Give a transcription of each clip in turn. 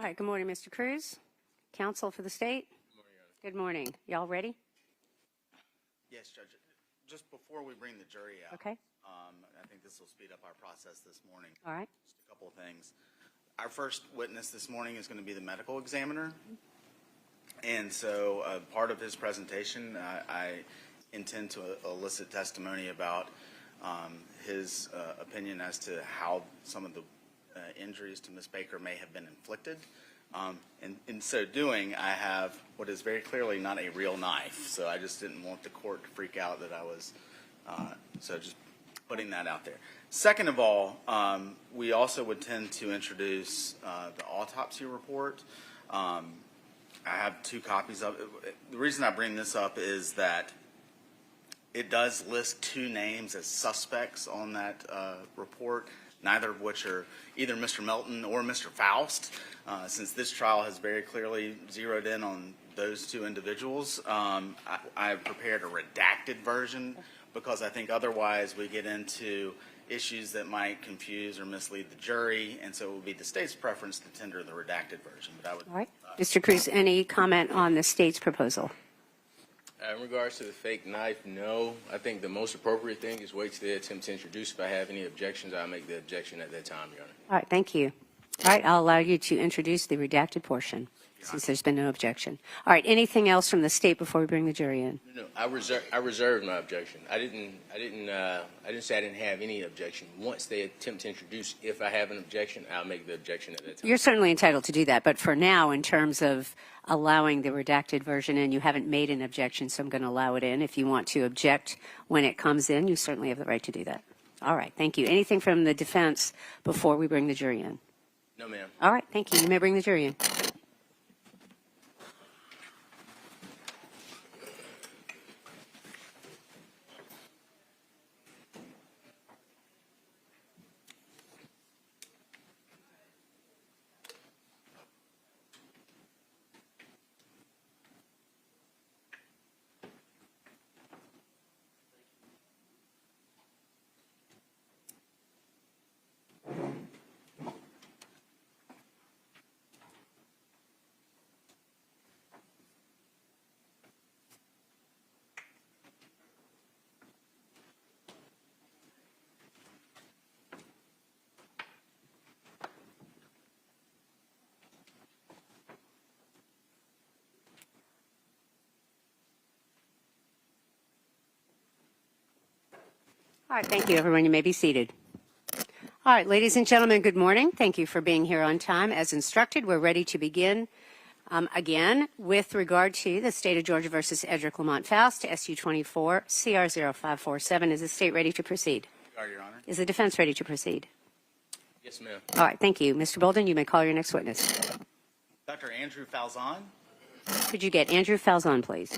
All right, good morning, Mr. Cruz. Counsel for the state. Good morning. Y'all ready? Yes, Judge. Just before we bring the jury out, Okay. I think this will speed up our process this morning. All right. Just a couple of things. Our first witness this morning is going to be the medical examiner. And so part of his presentation, I intend to elicit testimony about his opinion as to how some of the injuries to Ms. Baker may have been inflicted. And in so doing, I have what is very clearly not a real knife. So I just didn't want the court to freak out that I was, so just putting that out there. Second of all, we also would tend to introduce the autopsy report. I have 2 copies of it. The reason I bring this up is that it does list 2 names as suspects on that report, neither of which are either Mr. Melton or Mr. Faust. Since this trial has very clearly zeroed in on those 2 individuals, I have prepared a redacted version because I think otherwise we get into issues that might confuse or mislead the jury, and so it would be the state's preference to tender the redacted version. But I would. All right. Mr. Cruz, any comment on the state's proposal? In regards to the fake knife, no. I think the most appropriate thing is wait till they attempt to introduce. If I have any objections, I'll make the objection at that time, Your Honor. All right, thank you. All right, I'll allow you to introduce the redacted portion since there's been no objection. All right, anything else from the state before we bring the jury in? No, I reserved my objection. I didn't say I didn't have any objection. Once they attempt to introduce, if I have an objection, I'll make the objection at that time. You're certainly entitled to do that, but for now, in terms of allowing the redacted version in, you haven't made an objection, so I'm going to allow it in. If you want to object when it comes in, you certainly have the right to do that. All right, thank you. Anything from the defense before we bring the jury in? No, ma'am. All right, thank you. You may bring the jury in. All right, thank you, everyone. You may be seated. All right, ladies and gentlemen, good morning. Thank you for being here on time. As instructed, we're ready to begin again with regard to the State of Georgia versus Edric Lamont Faust, SU 24 CR 0547. Is the state ready to proceed? We are, Your Honor. Is the defense ready to proceed? Yes, ma'am. All right, thank you. Mr. Bolden, you may call your next witness. Dr. Andrew Falzon. Could you get Andrew Falzon, please?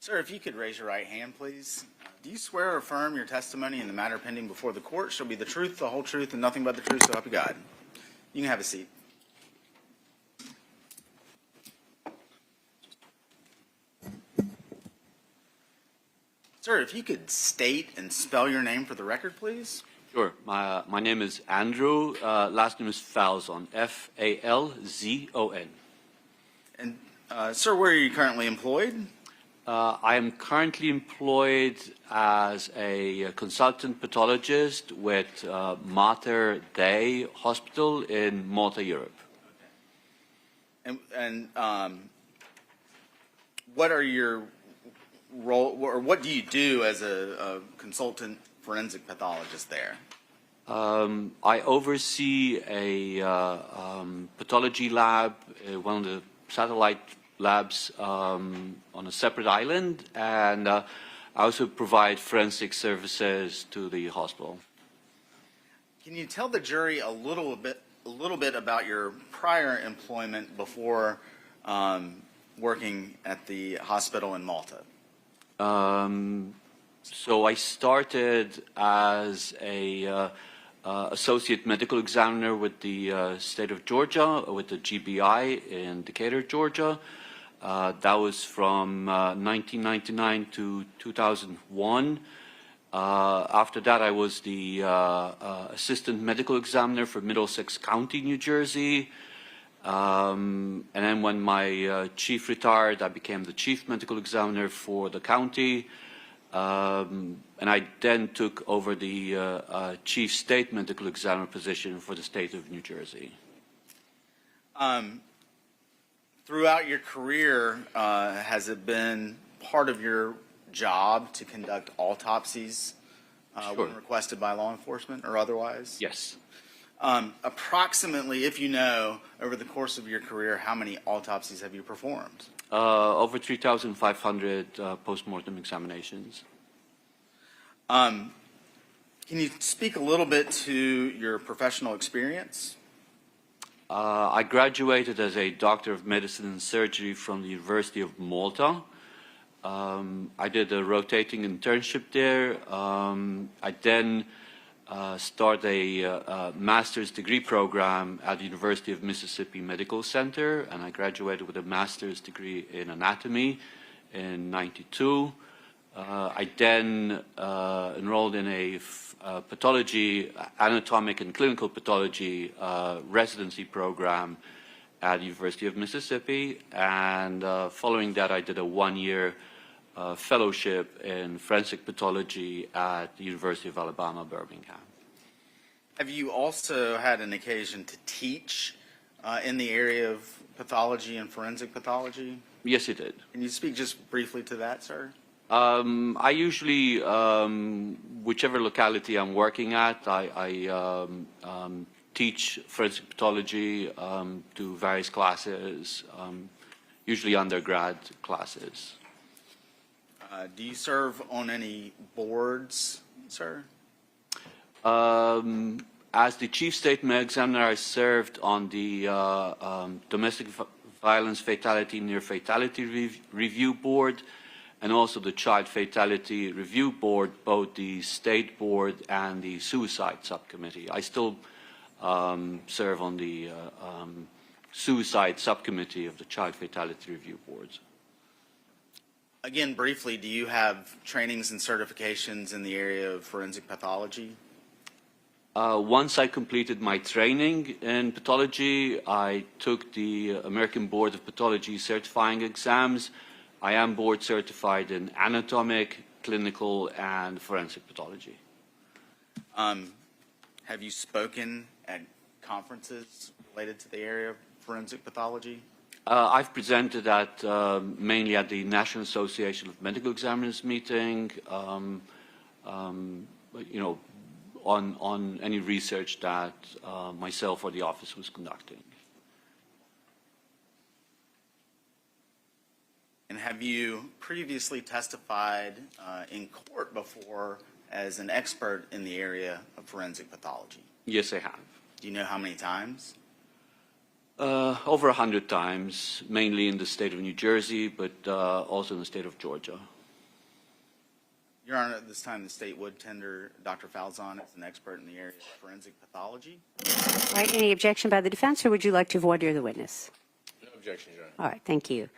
Sir, if you could raise your right hand, please. Do you swear or affirm your testimony in the matter pending before the court shall be the truth, the whole truth, and nothing but the truth, so help you God? You can have a seat. Sir, if you could state and spell your name for the record, please. Sure. My name is Andrew. Last name is Falzon. F-A-L-Z-O-N. And, sir, where are you currently employed? I am currently employed as a consultant pathologist with Mater Dei Hospital in Malta, Europe. And what are your role, or what do you do as a consultant forensic pathologist there? I oversee a pathology lab, one of the satellite labs on a separate island, and I also provide forensic services to the hospital. Can you tell the jury a little bit about your prior employment before working at the hospital in Malta? So I started as a associate medical examiner with the state of Georgia, with the GBI in Decatur, Georgia. That was from 1999 to 2001. After that, I was the assistant medical examiner for Middlesex County, New Jersey. And then when my chief retired, I became the chief medical examiner for the county. And I then took over the chief state medical examiner position for the state of New Jersey. Throughout your career, has it been part of your job to conduct autopsies Sure. when requested by law enforcement or otherwise? Yes. Approximately, if you know, over the course of your career, how many autopsies have you performed? Over 3,500 postmortem examinations. Can you speak a little bit to your professional experience? I graduated as a doctor of medicine and surgery from the University of Malta. I did a rotating internship there. I then started a master's degree program at the University of Mississippi Medical Center, and I graduated with a master's degree in anatomy in '92. I then enrolled in a pathology, anatomic and clinical pathology residency program at the University of Mississippi, and following that I did a one-year fellowship in forensic pathology at the University of Alabama, Birmingham. Have you also had an occasion to teach in the area of pathology and forensic pathology? Yes, it did. Can you speak just briefly to that, sir? I usually, whichever locality I'm working at, I teach forensic pathology to various classes, usually undergrad classes. Do you serve on any boards, sir? As the chief state medical examiner, I served on the domestic violence fatality near fatality review board, and also the child fatality review board, both the state board and the suicide subcommittee. I still serve on the suicide subcommittee of the child fatality review boards. Again, briefly, do you have trainings and certifications in the area of forensic pathology? Once I completed my training in pathology, I took the American Board of Pathology certifying exams. I am board certified in anatomic, clinical, and forensic pathology. Have you spoken at conferences related to the area of forensic pathology? I've presented at mainly at the National Association of Medical Examiners meeting, you know, on any research that myself or the office was conducting. And have you previously testified in court before as an expert in the area of forensic pathology? Yes, I have. Do you know how many times? Over 100 times, mainly in the state of New Jersey, but also in the state of Georgia. Your Honor, at this time, the state would tender Dr. Falzon as an expert in the area of forensic pathology. All right, any objection by the defense, or would you like to voir dire the witness? No objection, Your Honor. All right, thank you.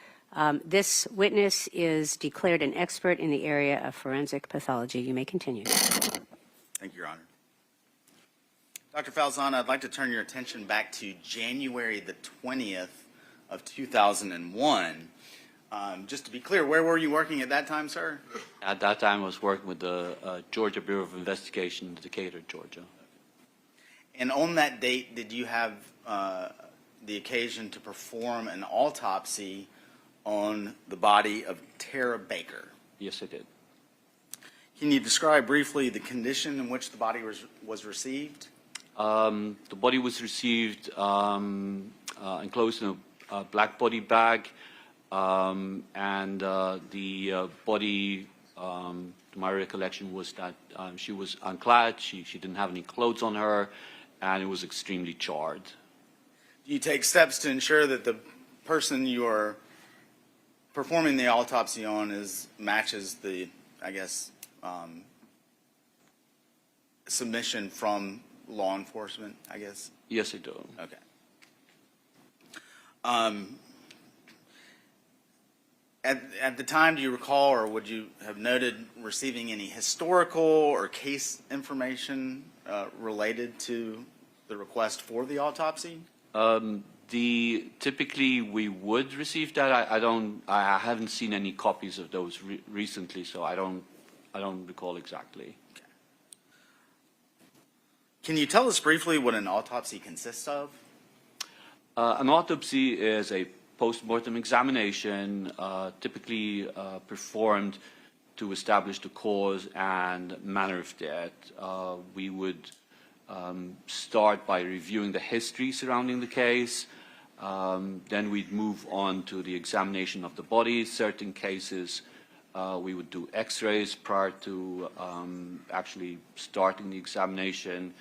This witness is declared an expert in the area of forensic pathology. You may continue. Thank you, Your Honor. Dr. Falzon, I'd like to turn your attention back to January the 20th of 2001. Just to be clear, where were you working at that time, sir? At that time, I was working with the Georgia Bureau of Investigation in Decatur, Georgia. And on that date, did you have the occasion to perform an autopsy on the body of Tara Baker? Yes, I did. Can you describe briefly the condition in which the body was received? The body was received enclosed in a black body bag, and the body, to my recollection, was that she was unclad, she didn't have any clothes on her, and it was extremely charred. Do you take steps to ensure that the person you are performing the autopsy on matches the, I guess, submission from law enforcement, I guess? Yes, I do. Okay. At the time, do you recall, or would you have noted receiving any historical or case information related to the request for the autopsy? Typically we would receive that. I haven't seen any copies of those recently, so I don't recall exactly. Okay. Can you tell us briefly what an autopsy consists of? An autopsy is a post-mortem examination, typically performed to establish the cause and manner of death. We would start by reviewing the history surrounding the case. Then we'd move on to the examination of the body. Certain cases, we would do x-rays prior to actually starting the examination.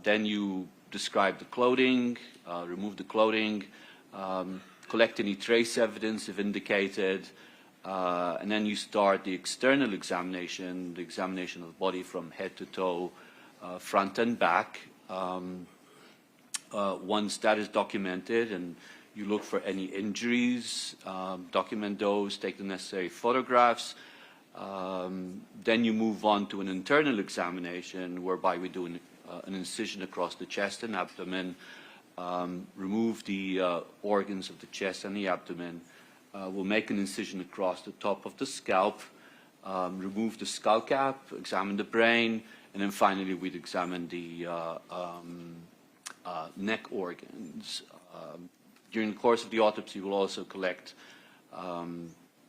Then you describe the clothing, remove the clothing, collect any trace evidence if indicated, and then you start the external examination, the examination of the body from head to toe, front and back. Once that is documented and you look for any injuries, document those, take the necessary photographs, then you move on to an internal examination whereby we do an incision across the chest and abdomen, remove the organs of the chest and the abdomen. We'll make an incision across the top of the scalp, remove the skull cap, examine the brain, and then finally we'd examine the neck organs. During the course of the autopsy, we'll also collect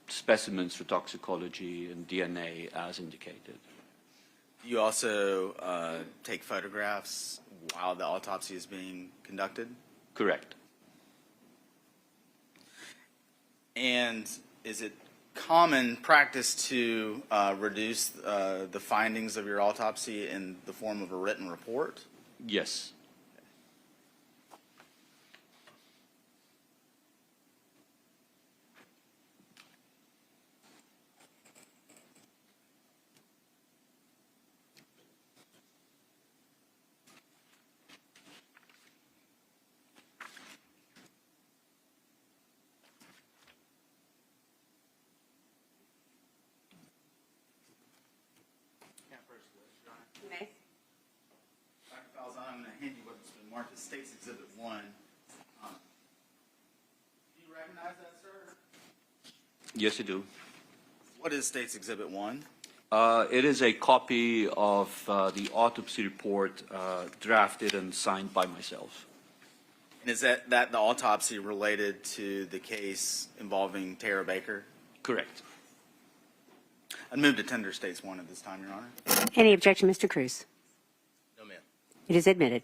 specimens for toxicology and DNA as indicated. You also take photographs while the autopsy is being conducted? Correct. And is it common practice to reduce the findings of your autopsy in the form of a written report? Yes. Dr. Falzon, I'm going to hand you what's been marked as State's Exhibit 1. Do you recognize that, sir? Yes, I do. What is State's Exhibit 1? It is a copy of the autopsy report drafted and signed by myself. And is that the autopsy related to the case involving Tara Baker? Correct. I'd move to tender State's 1 at this time, Your Honor. Any objection, Mr. Cruz? No, ma'am. It is admitted.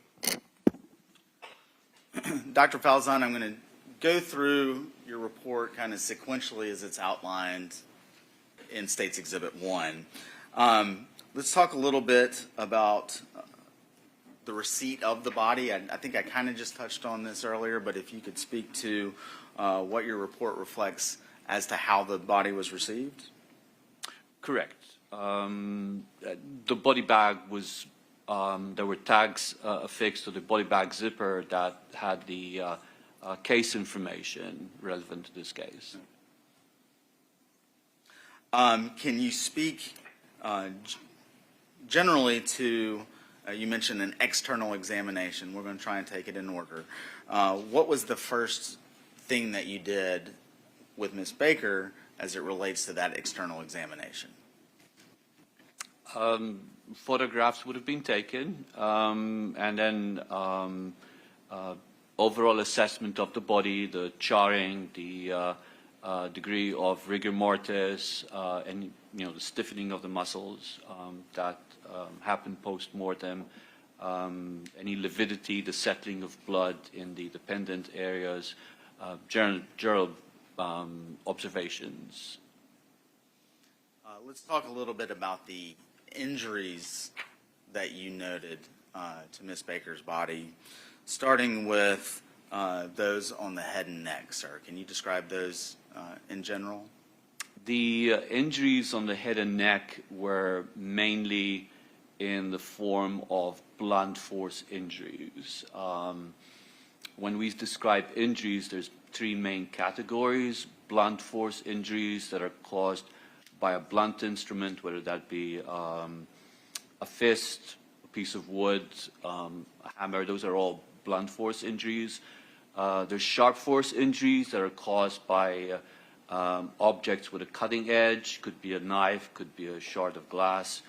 Dr. Falzon, I'm going to go through your report kind of sequentially as it's outlined in State's Exhibit 1. Let's talk a little bit about the receipt of the body. I think I kind of just touched on this earlier, but if you could speak to what your report reflects as to how the body was received. Correct. The body bag was, there were tags affixed to the body bag zipper that had the case information relevant to this case. Can you speak generally to, you mentioned an external examination. We're going to try and take it in order. What was the first thing that you did with Ms. Baker as it relates to that external examination? Photographs would have been taken, and then overall assessment of the body, the charring, the degree of rigor mortis, and the stiffening of the muscles that happened post-mortem, any lividity, the settling of blood in the dependent areas, general observations. Let's talk a little bit about the injuries that you noted to Ms. Baker's body, starting with those on the head and neck, sir. Can you describe those in general? The injuries on the head and neck were mainly in the form of blunt force injuries. When we describe injuries, there's three main categories: blunt force injuries that are caused by a blunt instrument, whether that be a fist, a piece of wood, a hammer. Those are all blunt force injuries. There's sharp force injuries that are caused by objects with a cutting edge. Could be a knife, could be a shard of glass.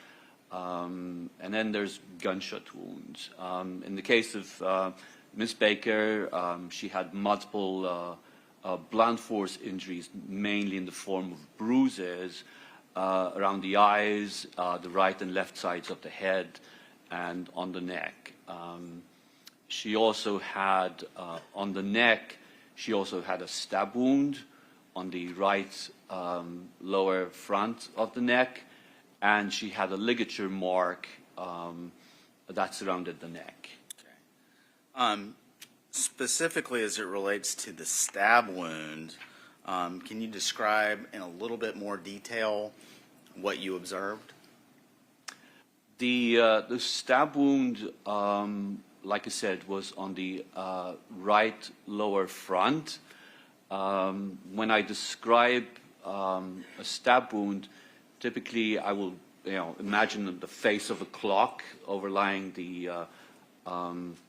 And then there's gunshot wounds. In the case of Ms. Baker, she had multiple blunt force injuries, mainly in the form of bruises around the eyes, the right and left sides of the head, and on the neck. She also had, on the neck, she also had a stab wound on the right lower front of the neck, and she had a ligature mark that surrounded the neck. Okay. Specifically as it relates to the stab wound, can you describe in a little bit more detail what you observed? The stab wound, like I said, was on the right lower front. When I describe a stab wound, typically I will, imagine the face of a clock overlying the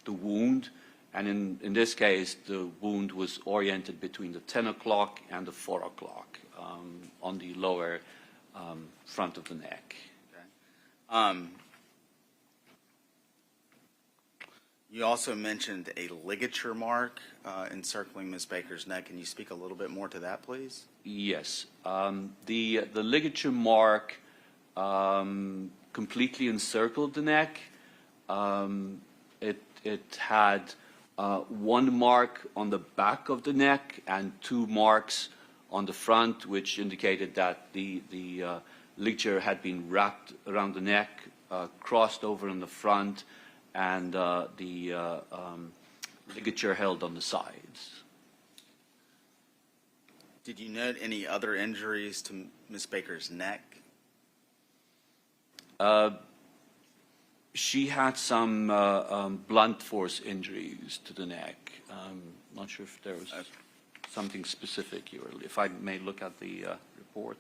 wound. And in this case, the wound was oriented between the 10 o'clock and the 4 o'clock on the lower front of the neck. Okay. You also mentioned a ligature mark encircling Ms. Baker's neck. Can you speak a little bit more to that, please? Yes. The ligature mark completely encircled the neck. It had one mark on the back of the neck and two marks on the front, which indicated that the ligature had been wrapped around the neck, crossed over in the front, and the ligature held on the sides. Did you note any other injuries to Ms. Baker's neck? She had some blunt force injuries to the neck. Not sure if there was something specific here. If I may look at the report.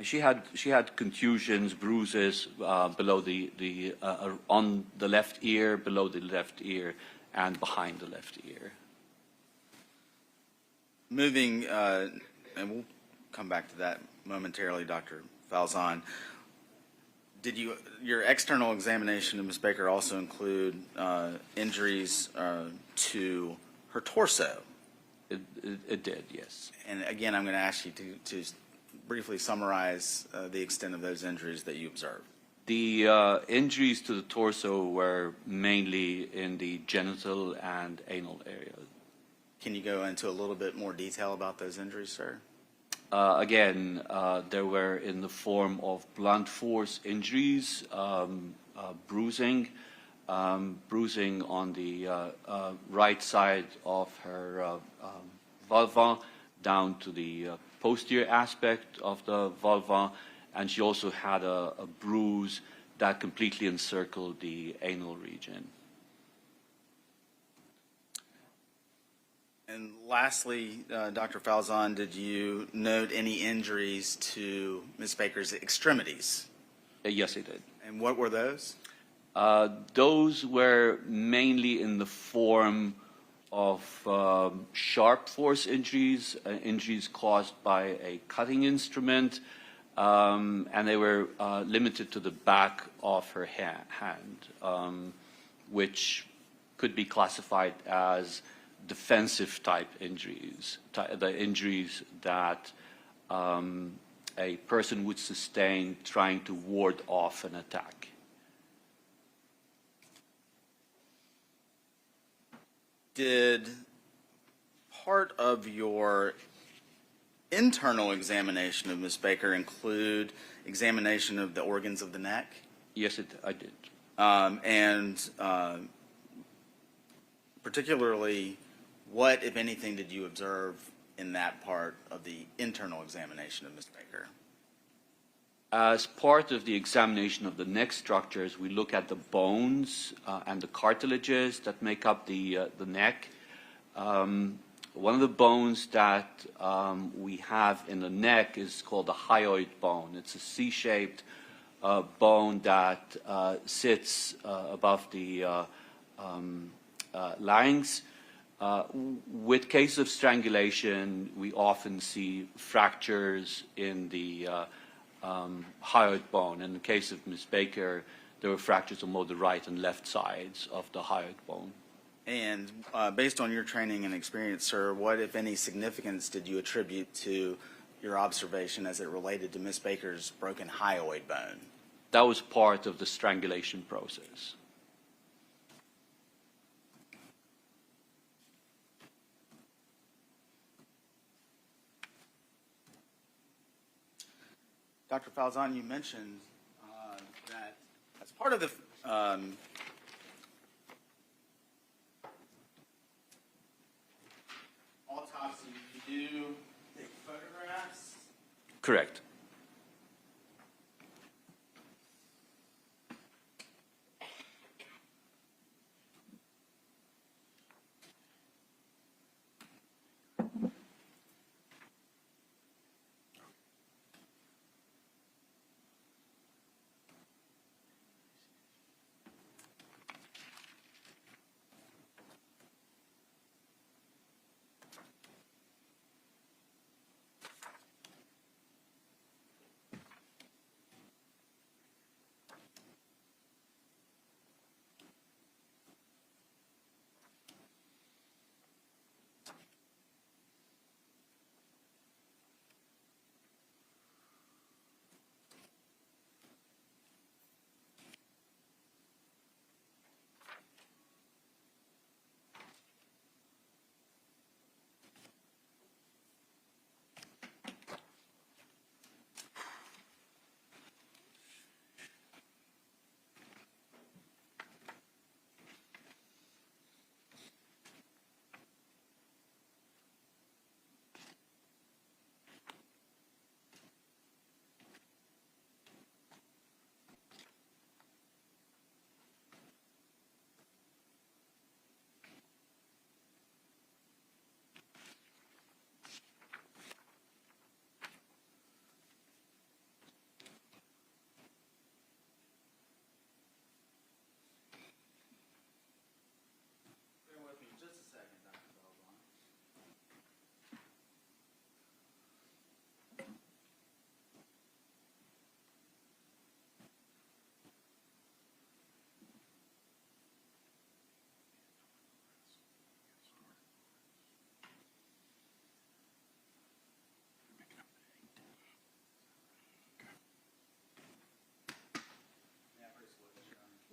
She had contusions, bruises below on the left ear, below the left ear, and behind the left ear. Moving, and we'll come back to that momentarily, Dr. Falzon. Did your external examination of Ms. Baker also include injuries to her torso? It did, yes. And again, I'm going to ask you to briefly summarize the extent of those injuries that you observed. The injuries to the torso were mainly in the genital and anal areas. Can you go into a little bit more detail about those injuries, sir? Again, they were in the form of blunt force injuries, bruising on the right side of her vulva down to the posterior aspect of the vulva, and she also had a bruise that completely encircled the anal region. And lastly, Dr. Falzon, did you note any injuries to Ms. Baker's extremities? Yes, I did. And what were those? Those were mainly in the form of sharp force injuries, injuries caused by a cutting instrument, and they were limited to the back of her hand, which could be classified as defensive type injuries, the injuries that a person would sustain trying to ward off an attack. Did part of your internal examination of Ms. Baker include examination of the organs of the neck? Yes, I did. And particularly, what, if anything, did you observe in that part of the internal examination of Ms. Baker? As part of the examination of the neck structures, we look at the bones and the cartilages that make up the neck. One of the bones that we have in the neck is called the hyoid bone. It's a C-shaped bone that sits above the larynx. With cases of strangulation, we often see fractures in the hyoid bone. In the case of Ms. Baker, there were fractures on both the right and left sides of the hyoid bone. And based on your training and experience, sir, what, if any, significance did you attribute to your observation as it related to Ms. Baker's broken hyoid bone? That was part of the strangulation process. Dr. Falzon, you mentioned that as part of the autopsy, you do take photographs. Correct. Bear with me just a second, Dr. Falzon.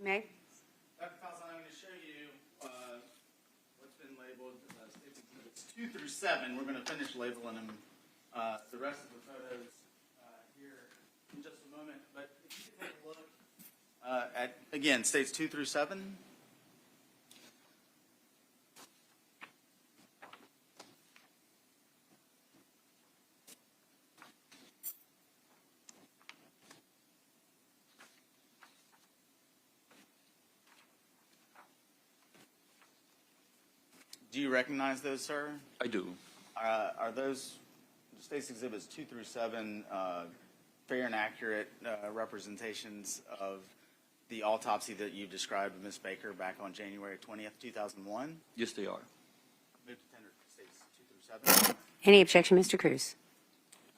May? Dr. Falzon, I'm going to show you what's been labeled exhibits 2 through 7. We're going to finish labeling them, the rest of the photos here in just a moment. But if you could take a look at, again, states 2 through 7. Do you recognize those, sir? I do. Are those states exhibits 2 through 7 fair and accurate representations of the autopsy that you described of Ms. Baker back on January 20th, 2001? Yes, they are. Move to tender states 2 through 7. Any objection, Mr. Cruz?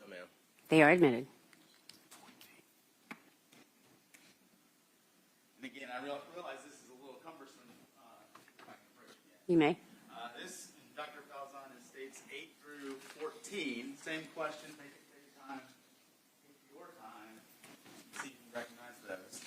No, ma'am. They are admitted. And again, I realize this is a little cumbersome. If I can approach it again. You may. This, Dr. Falzon, is states 8 through 14. Same question. Take your time. Take your time. See if you recognize those.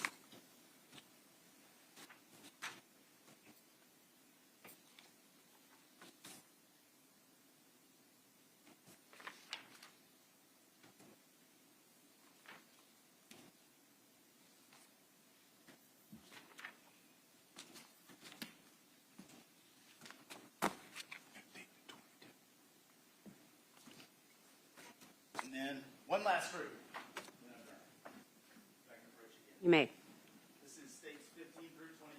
And one last group. You may. This is states 15 through 22.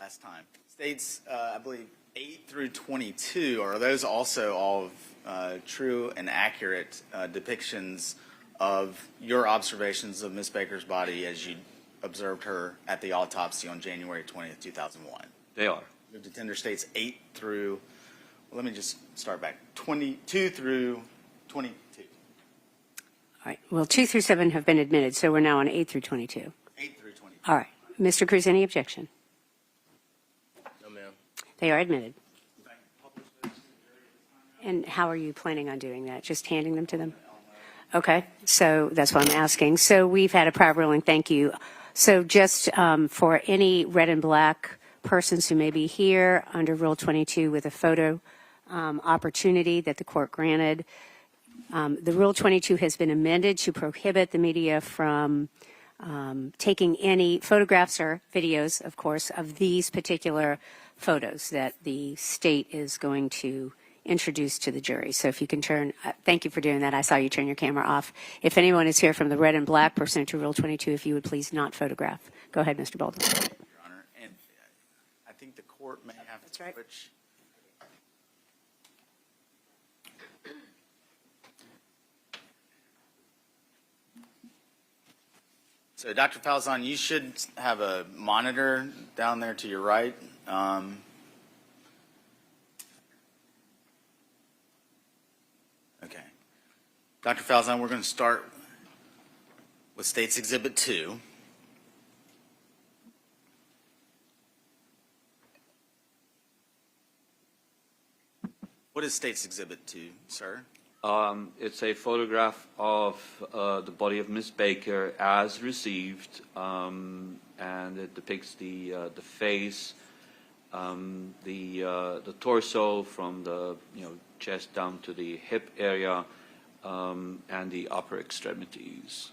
Last time. States, I believe, 8 through 22, are those also all true and accurate depictions of your observations of Ms. Baker's body as you observed her at the autopsy on January 20th, 2001? They are. Move to tender states 8 through, well, let me just start back, 22 through 22. All right. Well, 2 through 7 have been admitted, so we're now on 8 through 22. 8 through 22. All right. Mr. Cruz, any objection? No, ma'am. They are admitted. And how are you planning on doing that? Just handing them to them? Okay, so that's what I'm asking. So we've had a prior ruling, thank you. So just for any red and black persons who may be here under Rule 22 with a photo opportunity that the court granted, the Rule 22 has been amended to prohibit the media from taking any photographs or videos, of course, of these particular photos that the state is going to introduce to the jury. So if you can turn, thank you for doing that. I saw you turn your camera off. If anyone is here from the red and black pursuant to Rule 22, if you would please not photograph. Go ahead, Mr. Bolden. Your Honor, and I think the court may have That's to right. switch. So, Dr. Falzon, you should have a monitor down there to your right. Okay. Dr. Falzon, we're going to start with State's Exhibit 2. What is State's Exhibit 2, sir? It's a photograph of the body of Miss Baker as received, and it depicts the face, the torso from the chest down to the hip area, and the upper extremities.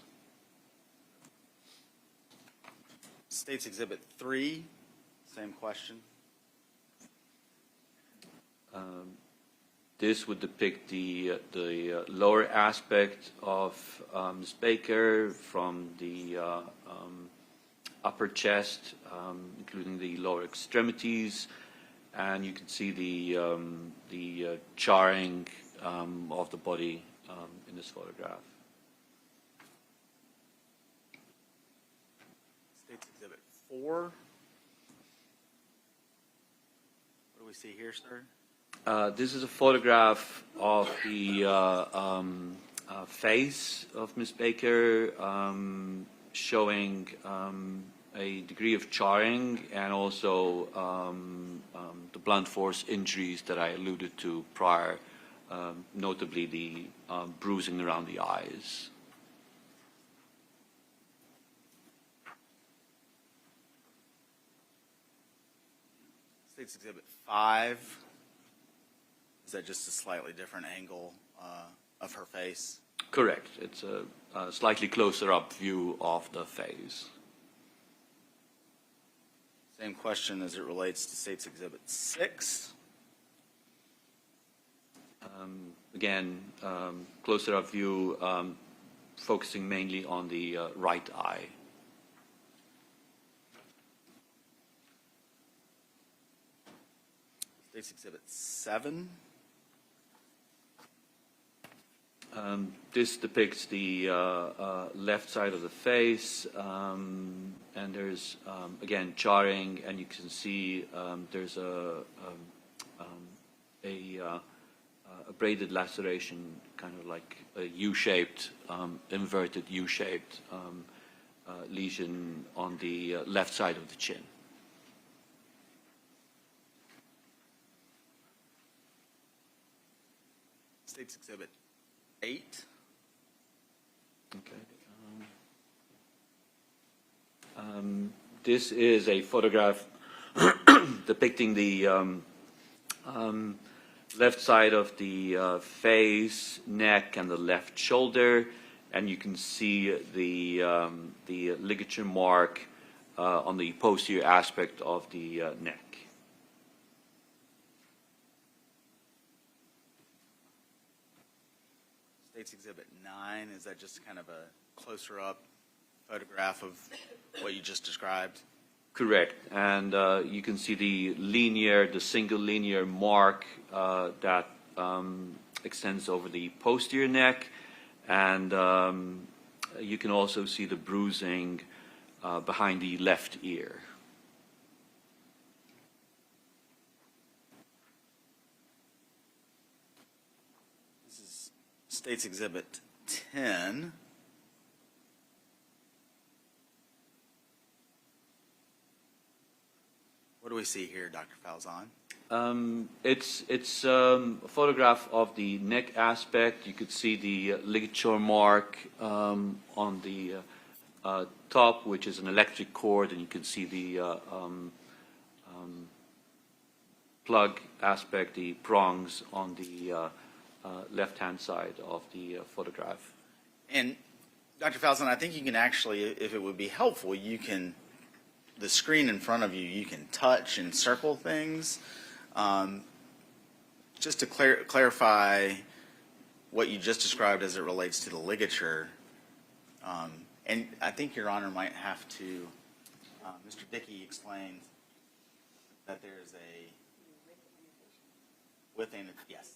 State's Exhibit 3, same question. This would depict the lower aspect of Ms. Baker from the upper chest, including the lower extremities, and you can see the charring of the body in this photograph. State's Exhibit 4. What do we see here, sir? This is a photograph of the face of Ms. Baker, showing a degree of charring and also the blunt force injuries that I alluded to prior, notably the bruising around the eyes. State's Exhibit 5. Is that just a slightly different angle of her face? Correct. It's a slightly closer up view of the face. Same question as it relates to State's Exhibit 6. Again, closer up view, focusing mainly on the right eye. State's Exhibit 7. This depicts the left side of the face, and there's, again, charring, and you can see there's a braided laceration, kind of like a U-shaped, inverted U-shaped lesion on the left side of the chin. State's Exhibit 8. Okay. This is a photograph depicting the left side of the face, neck, and the left shoulder, and you can see the ligature mark on the posterior aspect of the neck. State's Exhibit 9, is that just kind of a closer up photograph of what you just described? Correct, and you can see the single linear mark that extends over the posterior neck, and you can also see the bruising behind the left ear. This is State's Exhibit 10. What do we see here, Dr. Falzon? It's a photograph of the neck aspect. You could see the ligature mark on the top, which is an electric cord, and you can see the plug aspect, the prongs on the left-hand side of the photograph. And Dr. Falzon, I think you can actually, if it would be helpful, you can, the screen in front of you, you can touch and circle things. Just to clarify what you just described as it relates to the ligature, and I think Your Honor might have to, Mr. Dickey explained that there's a within, yes.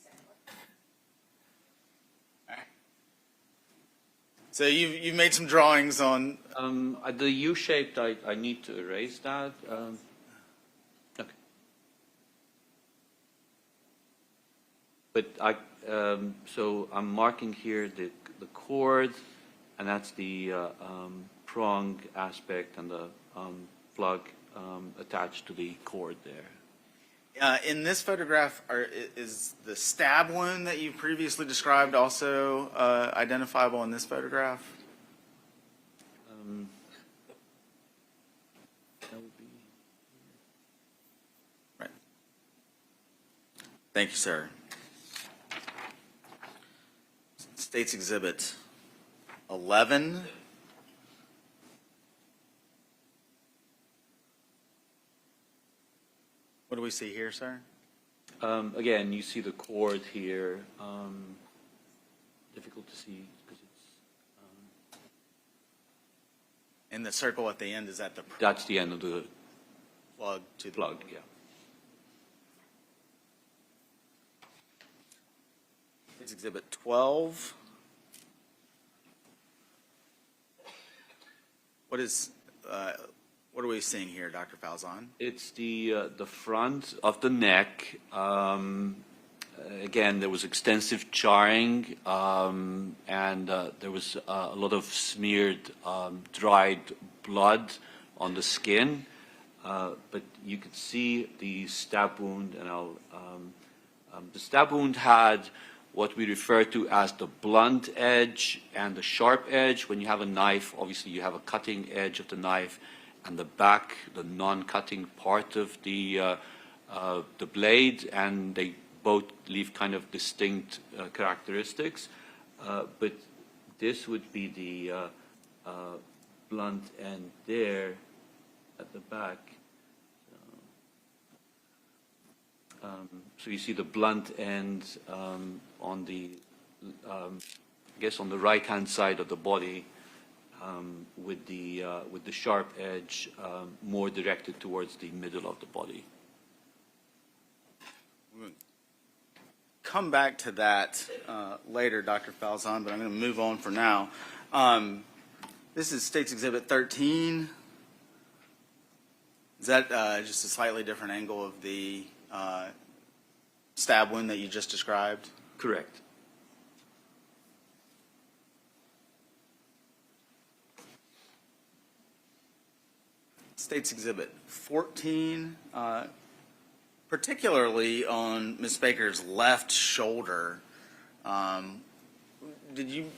All right. So you've made some drawings on. The U-shaped, I need to erase that. Okay. But so I'm marking here the cord, and that's the prong aspect and the plug attached to the cord there. In this photograph, is the stab wound that you previously described also identifiable in this photograph? That would be... Right. Thank you, sir. State's Exhibit 11. What do we see here, sir? Again, you see the cord here. Difficult to see because it's... And the circle at the end, is that the That's the end of the plug to the plug, yeah. It's Exhibit 12. What are we seeing here, Dr. Falzon? It's the front of the neck. Again, there was extensive charring, and there was a lot of smeared, dried blood on the skin. But you could see the stab wound, and the stab wound had what we refer to as the blunt edge and the sharp edge. When you have a knife, obviously you have a cutting edge of the knife, and the back, the non-cutting part of the blade, and they both leave kind of distinct characteristics. But this would be the blunt end there at the back. So you see the blunt end on the, I guess, on the right-hand side of the body, with the sharp edge more directed towards the middle of the body. We'll come back to that later, Dr. Falzon, but I'm going to move on for now. This is State's Exhibit 13. Is that just a slightly different angle of the stab wound that you just described? Correct. State's Exhibit 14, particularly on Ms. Baker's left shoulder, Did you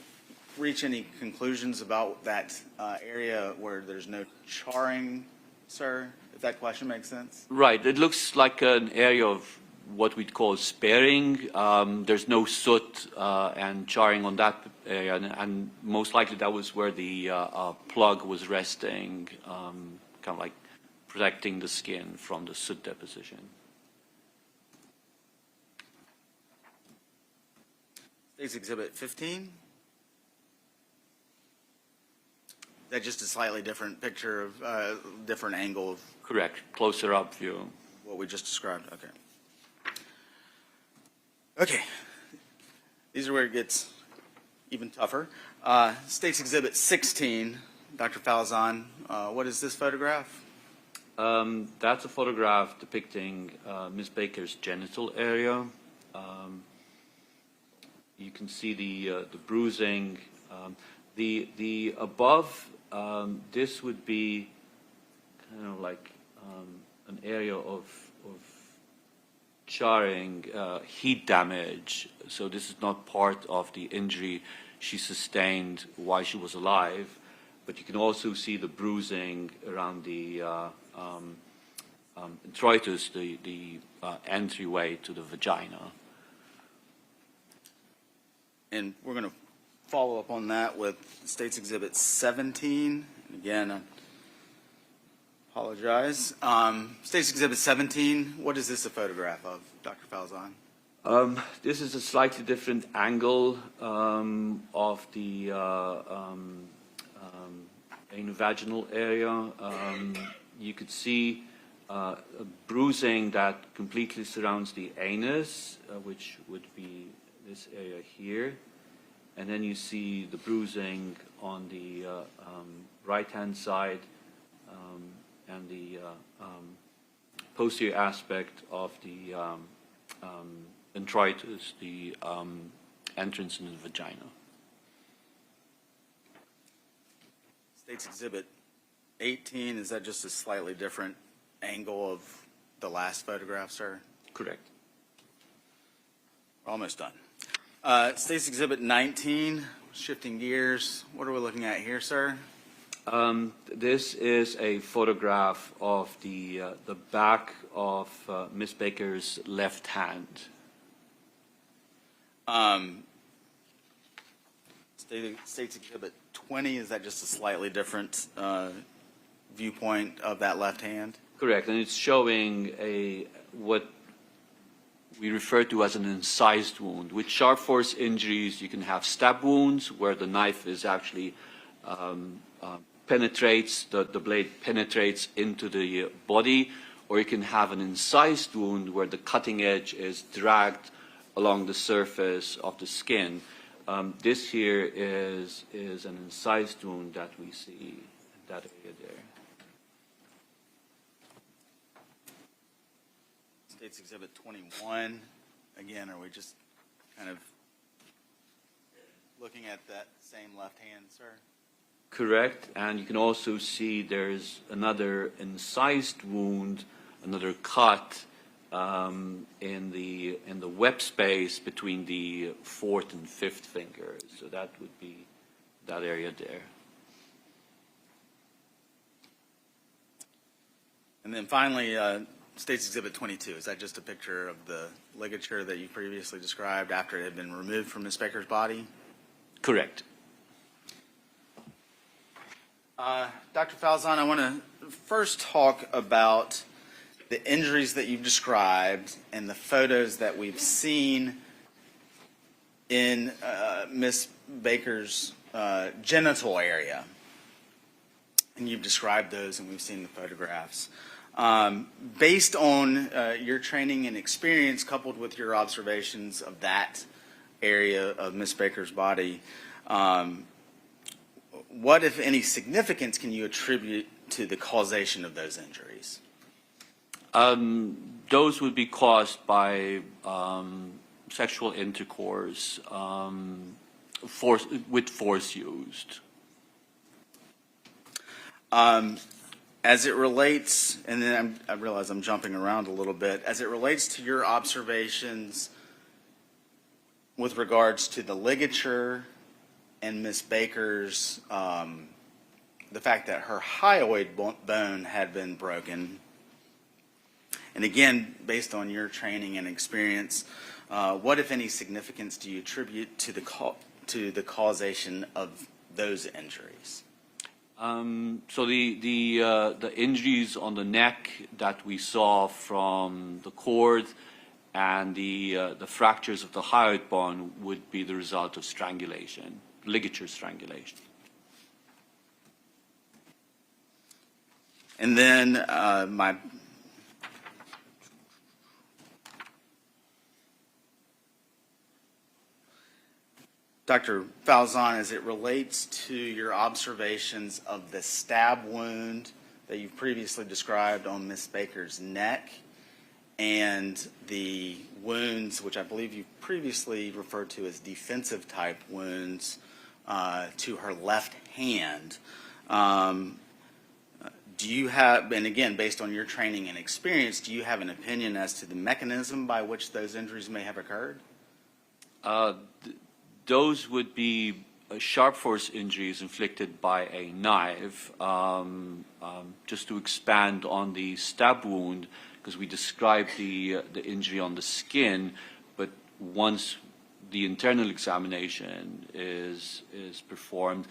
reach any conclusions about that area where there's no charring, sir? If that question makes sense? Right. It looks like an area of what we'd call sparing. There's no soot and charring on that area, and most likely that was where the plug was resting, kind of like protecting the skin from the soot deposition. State's Exhibit 15. Is that just a slightly different picture of different angle of Correct. Closer up view. what we just described? Okay. Okay. These are where it gets even tougher. State's Exhibit 16, Dr. Falzon. What is this photograph? That's a photograph depicting Miss Baker's genital area. You can see the bruising. The above, this would be kind of like an area of charring, heat damage. So this is not part of the injury she sustained while she was alive, but you can also see the bruising around the introitus, the entryway to the vagina. And we're going to follow up on that with State's Exhibit 17. Again, I apologize. State's Exhibit 17, what is this a photograph of, Dr. Falzon? This is a slightly different angle of the anal-vaginal area. You could see a bruising that completely surrounds the anus, which would be this area here. And then you see the bruising on the right-hand side and the posterior aspect of the introitus, the entrance into the vagina. State's Exhibit 18, is that just a slightly different angle of the last photograph, sir? Correct. We're almost done. State's Exhibit 19, shifting gears. What are we looking at here, sir? This is a photograph of the back of Miss Baker's left hand. State's Exhibit 20, is that just a slightly different viewpoint of that left hand? Correct, and it's showing what we refer to as an incised wound. With sharp force injuries, you can have stab wounds where the knife is actually penetrates, the blade penetrates into the body, or you can have an incised wound where the cutting edge is dragged along the surface of the skin. This here is an incised wound that we see in that area there. State's Exhibit 21, again, are we just kind of looking at that same left hand, sir? Correct, and you can also see there's another incised wound, another cut in the web space between the fourth and fifth fingers. So that would be that area there. And then finally, State's Exhibit 22, is that just a picture of the ligature that you previously described after it had been removed from Ms. Baker's body? Correct. Dr. Falzon, I want to first talk about the injuries that you've described and the photos that we've seen in Ms. Baker's genital area. And you've described those and we've seen the photographs. Based on your training and experience coupled with your observations of that area of Ms. Baker's body, what, if any, significance can you attribute to the causation of those injuries? Those would be caused by sexual intercourse with force used. As it relates, and then I realize I'm jumping around a little bit, as it relates to your observations with regards to the ligature and Miss Baker's, the fact that her hyoid bone had been broken. And again, based on your training and experience, what, if any, significance do you attribute to the causation of those injuries? So the injuries on the neck that we saw from the cord and the fractures of the hyoid bone would be the result of strangulation, ligature strangulation. And then Dr. Falzon, as it relates to your observations of the stab wound that you've previously described on Miss Baker's neck and the wounds, which I believe you previously referred to as defensive type wounds to her left hand, do you have, and again, based on your training and experience, do you have an opinion as to the mechanism by which those injuries may have occurred? Those would be sharp force injuries inflicted by a knife. Just to expand on the stab wound, because we described the injury on the skin, but once the internal examination is performed,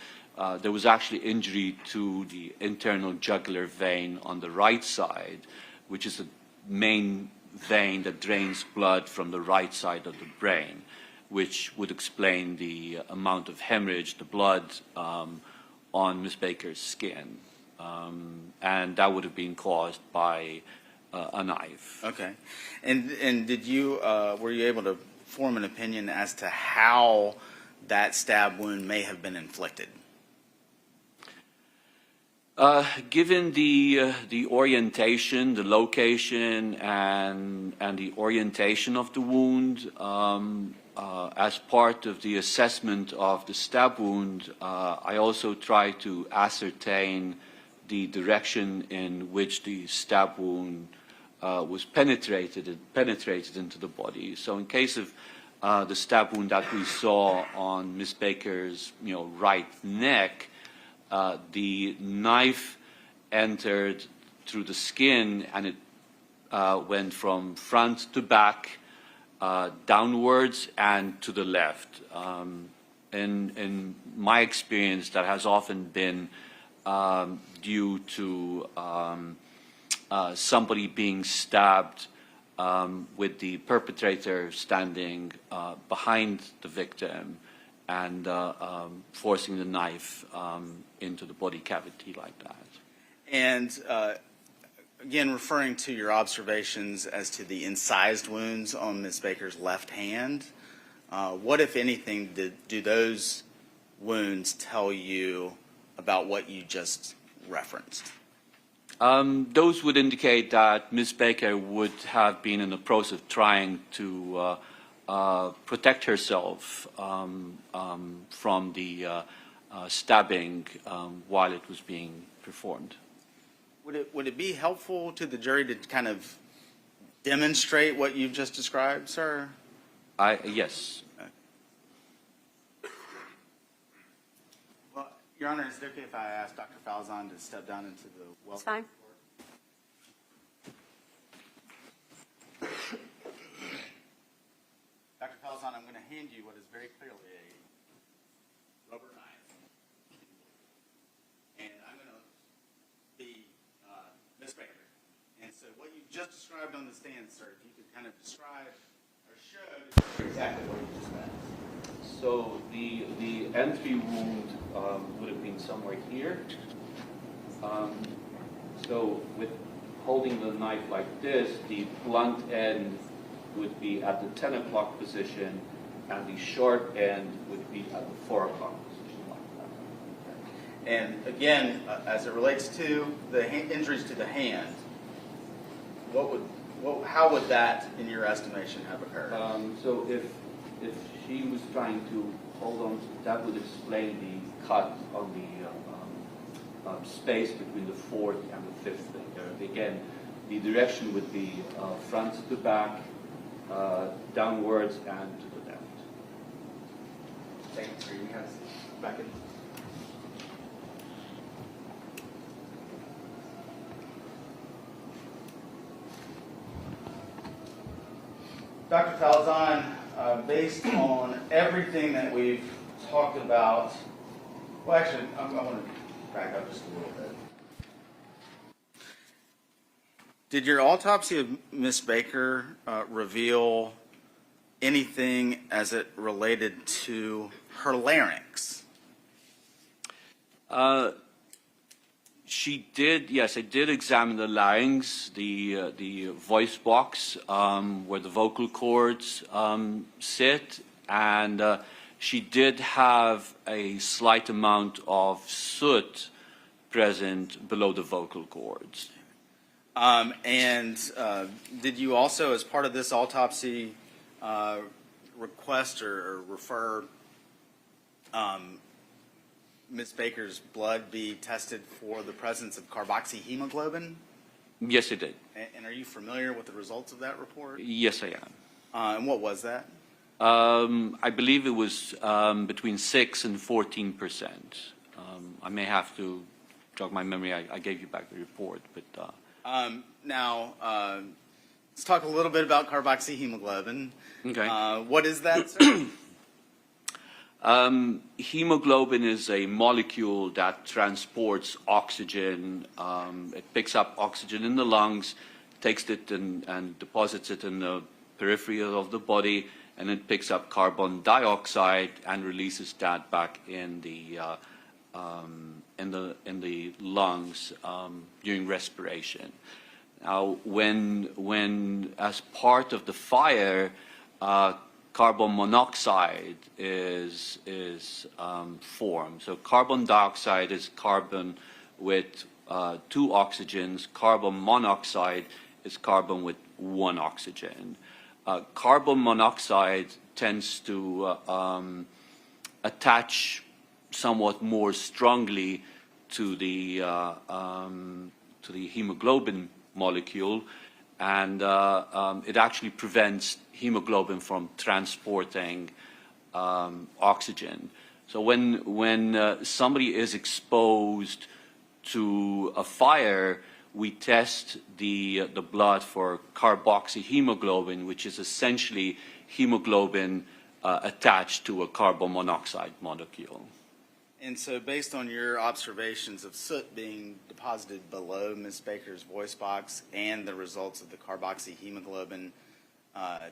there was actually injury to the internal jugular vein on the right side, which is the main vein that drains blood from the right side of the brain, which would explain the amount of hemorrhage, the blood on Miss Baker's skin. And that would have been caused by a knife. Okay. And did you, were you able to form an opinion as to how that stab wound may have been inflicted? Given the orientation, the location, and the orientation of the wound, as part of the assessment of the stab wound, I also try to ascertain the direction in which the stab wound was penetrated into the body. So in case of the stab wound that we saw on Miss Baker's right neck, the knife entered through the skin and it went from front to back, downwards and to the left. In my experience, that has often been due to somebody being stabbed with the perpetrator standing behind the victim and forcing the knife into the body cavity like that. And again, referring to your observations as to the incised wounds on Miss Baker's left hand, what, if anything, do those wounds tell you about what you just referenced? Those would indicate that Miss Baker would have been in the process of trying to protect herself from the stabbing while it was being performed. Would it be helpful to the jury to kind of demonstrate what you've just described, sir? Yes. Well, Your Honor, is it okay if I ask Dr. Falzon to step down into the welcome? That's fine. Dr. Falzon, I'm going to hand you what is very clearly a rubber knife. And I'm going to be Miss Baker. And so what you just described on the stand, sir, if you could kind of describe or show exactly what you just said. So the entry wound would have been somewhere here. So with holding the knife like this, the blunt end would be at the 10 o'clock position, and the sharp end would be at the 4 o'clock position like that. And again, as it relates to the injuries to the hand, how would that, in your estimation, have occurred? So if she was trying to hold on, that would explain the cut on the space between the fourth and the fifth finger. Again, the direction would be front to back, downwards and to the left. Thank you, sir. You can have a seat. Back in. Dr. Falzon, based on everything that we've talked about, well, actually, I want to back up just a little bit. Did your autopsy of Miss Baker reveal anything as it related to her larynx? She did, yes, I did examine the larynx, the voice box where the vocal cords sit, and she did have a slight amount of soot present below the vocal cords. Did you also, as part of this autopsy, request or refer Ms. Baker's blood be tested for the presence of carboxyhemoglobin? Yes, I did. And are you familiar with the results of that report? Yes, I am. And what was that? I believe it was between 6 and 14%. I may have to jog my memory. I gave you back the report, but. Now, let's talk a little bit about carboxyhemoglobin. Okay. What is that, sir? Hemoglobin is a molecule that transports oxygen. It picks up oxygen in the lungs, takes it and deposits it in the periphery of the body, and it picks up carbon dioxide and releases that back in the lungs during respiration. Now, when as part of the fire, carbon monoxide is formed. So carbon dioxide is carbon with 2 oxygens. Carbon monoxide is carbon with 1 oxygen. Carbon monoxide tends to attach somewhat more strongly to the hemoglobin molecule, and it actually prevents hemoglobin from transporting oxygen. So when somebody is exposed to a fire, we test the blood for carboxyhemoglobin, which is essentially hemoglobin attached to a carbon monoxide molecule. And so based on your observations of soot being deposited below Ms. Baker's voice box and the results of the carboxyhemoglobin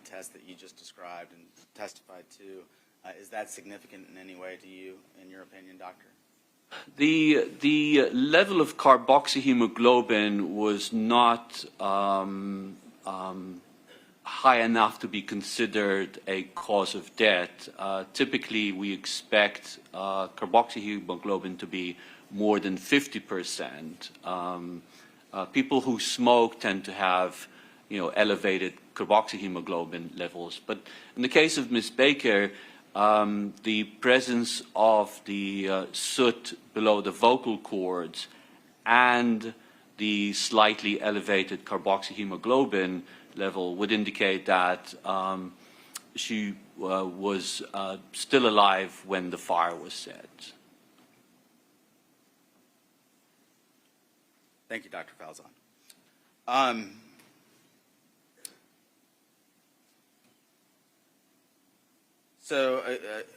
test that you just described and testified to, is that significant in any way to you, in your opinion, doctor? The level of carboxyhemoglobin was not high enough to be considered a cause of death. Typically, we expect carboxyhemoglobin to be more than 50%. People who smoke tend to have, elevated carboxyhemoglobin levels. But in the case of Ms. Baker, the presence of the soot below the vocal cords and the slightly elevated carboxyhemoglobin level would indicate that she was still alive when the fire was set. Thank you, Dr. Falzon.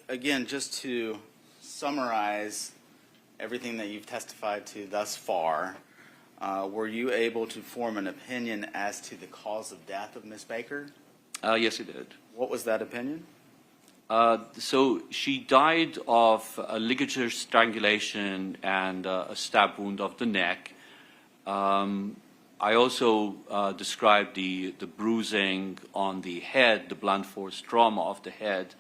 Again, just to summarize everything that you've testified to thus far, were you able to form an opinion as to the cause of death of Ms. Baker? Yes, I did. What was that opinion? So she died of a ligature strangulation and a stab wound of the neck. I also described the bruising on the head, the blunt force trauma of the head.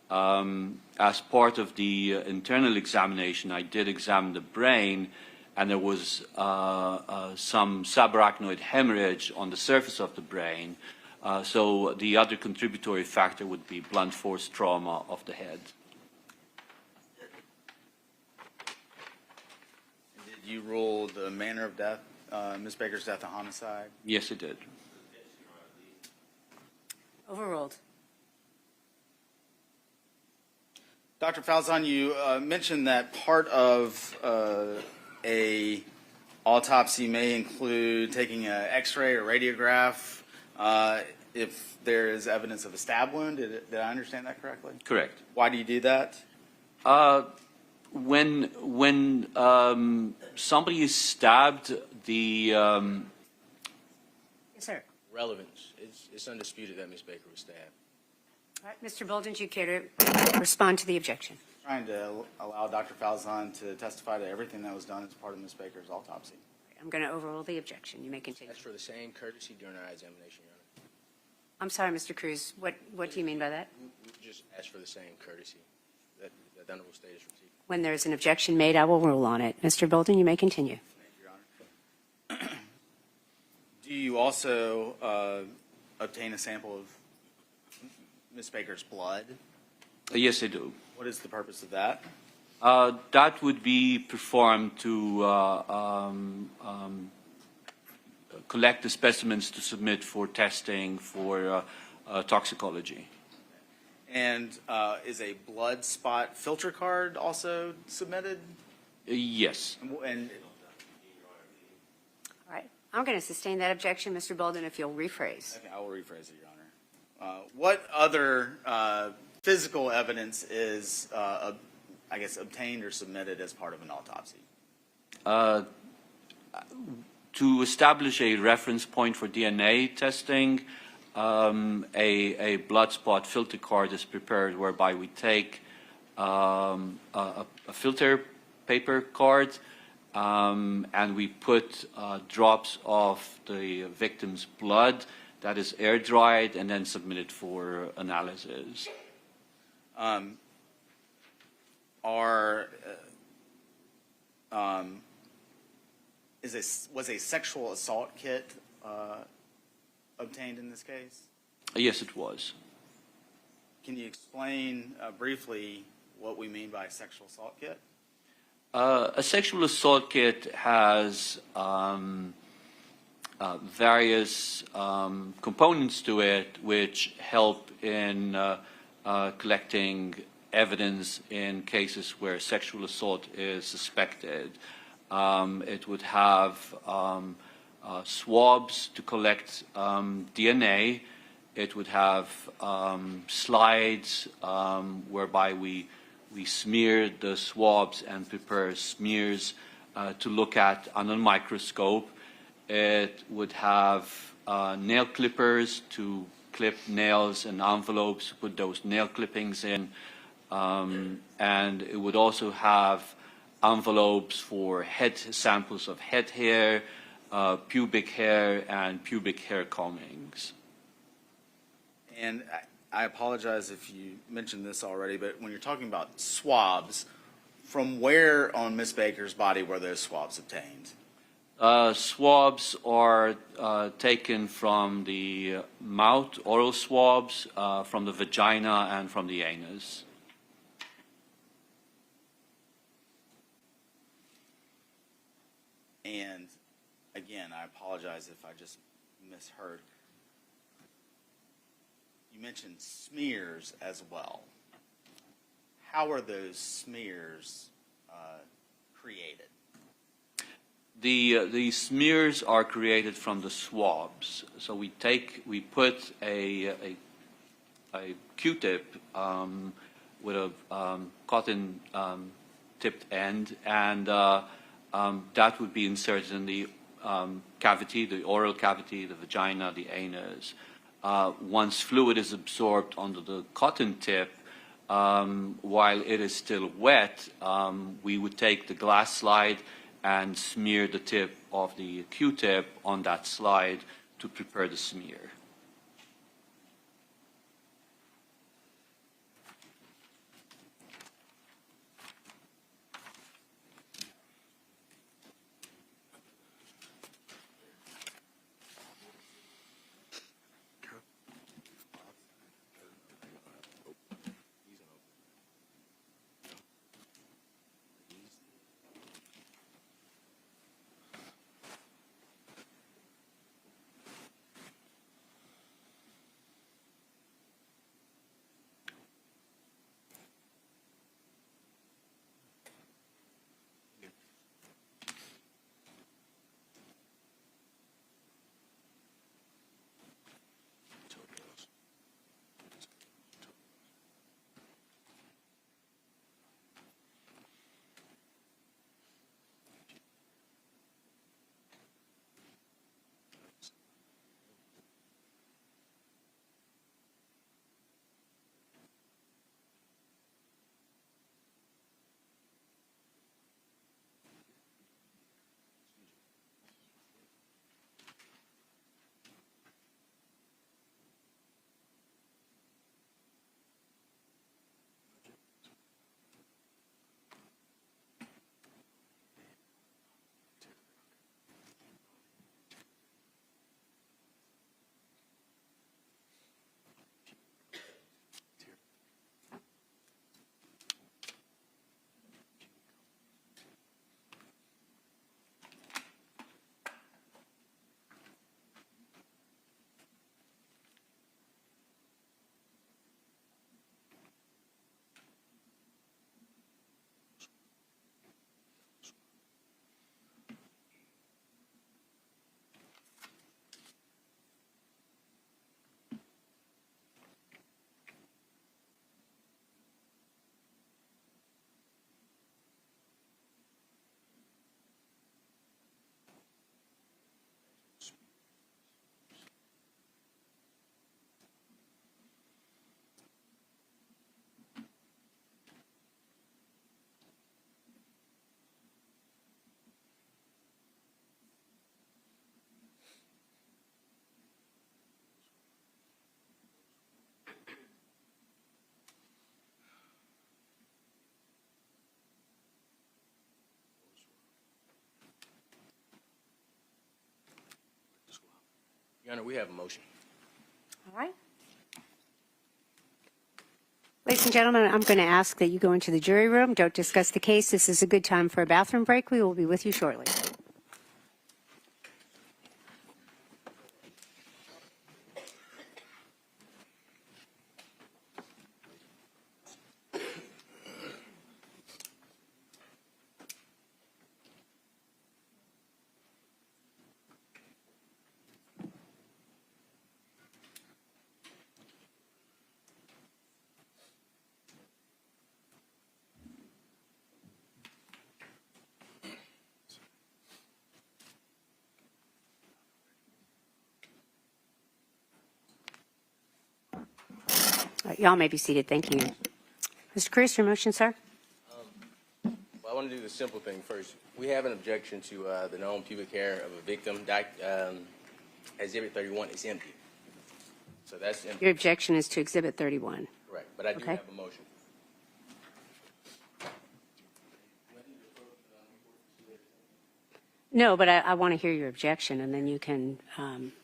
As part of the internal examination, I did examine the brain, and there was some subarachnoid hemorrhage on the surface of the brain. So the other contributory factor would be blunt force trauma of the head. Did you rule the manner of death, Ms. Baker's death, a homicide? Yes, it did. Overruled. Dr. Falzon, you mentioned that part of a autopsy may include taking an X-ray or radiograph if there is evidence of a stab wound. Did I understand that correctly? Correct. Why do you do that? When somebody is stabbed, the Yes, sir. Relevance. It's undisputed that Ms. Baker was stabbed. All right, Mr. Bolden, do you care to respond to the objection? Trying to allow Dr. Falzon to testify to everything that was done as part of Ms. Baker's autopsy. I'm going to overrule the objection. You may continue. That's for the same courtesy during our examination, Your Honor. I'm sorry, Mr. Cruz. What do you mean by that? We just asked for the same courtesy that the honorable state has received. When there is an objection made, I will rule on it. Mr. Bolden, you may continue. Thank you, Your Honor. Do you also obtain a sample of Ms. Baker's blood? yes, I do. What is the purpose of that? That would be performed to collect the specimens to submit for testing for toxicology. And is a blood spot filter card also submitted? Yes. And All right. I'm going to sustain that objection, Mr. Bolden, if you'll rephrase. okay, I will rephrase it, Your Honor. What other physical evidence is, I guess, obtained or submitted as part of an autopsy? To establish a reference point for DNA testing, a blood spot filter card is prepared whereby we take a filter paper card and we put drops of the victim's blood that is air dried and then submitted for analysis. Was a sexual assault kit obtained in this case? Yes, it was. Can you explain briefly what we mean by sexual assault kit? A sexual assault kit has various components to it which help in collecting evidence in cases where sexual assault is suspected. It would have swabs to collect DNA. It would have slides whereby we smear the swabs and prepare smears to look at under a microscope. It would have nail clippers to clip nails and envelopes, to put those nail clippings in. And it would also have envelopes for head samples of head hair, pubic hair, and pubic hair combings. And I apologize if you mentioned this already, but when you're talking about swabs, from where on Ms. Baker's body were those swabs obtained? Swabs are taken from the mouth, oral swabs, from the vagina, and from the anus. And again, I apologize if I just misheard. You mentioned smears as well. How are those smears created? The smears are created from the swabs. So we put a Q-tip with a cotton tipped end, and that would be inserted in the cavity, the oral cavity, the vagina, the anus. Once fluid is absorbed onto the cotton tip, while it is still wet, we would take the glass slide and smear the tip of the Q-tip on that slide to prepare the smear. Your Honor, we have a motion. All right. Ladies and gentlemen, I'm going to ask that you go into the jury room. Don't discuss the case. This is a good time for a bathroom break. We will be with you shortly. Y'all may be seated. Thank you. Mr. Cruz, your motion, sir? Well, I want to do the simple thing first. We have an objection to the known pubic hair of a victim. Exhibit 31 is empty. So that's empty. Your objection is to Exhibit 31. Correct. But I do Okay. have a motion. No, but I want to hear your objection, and then you can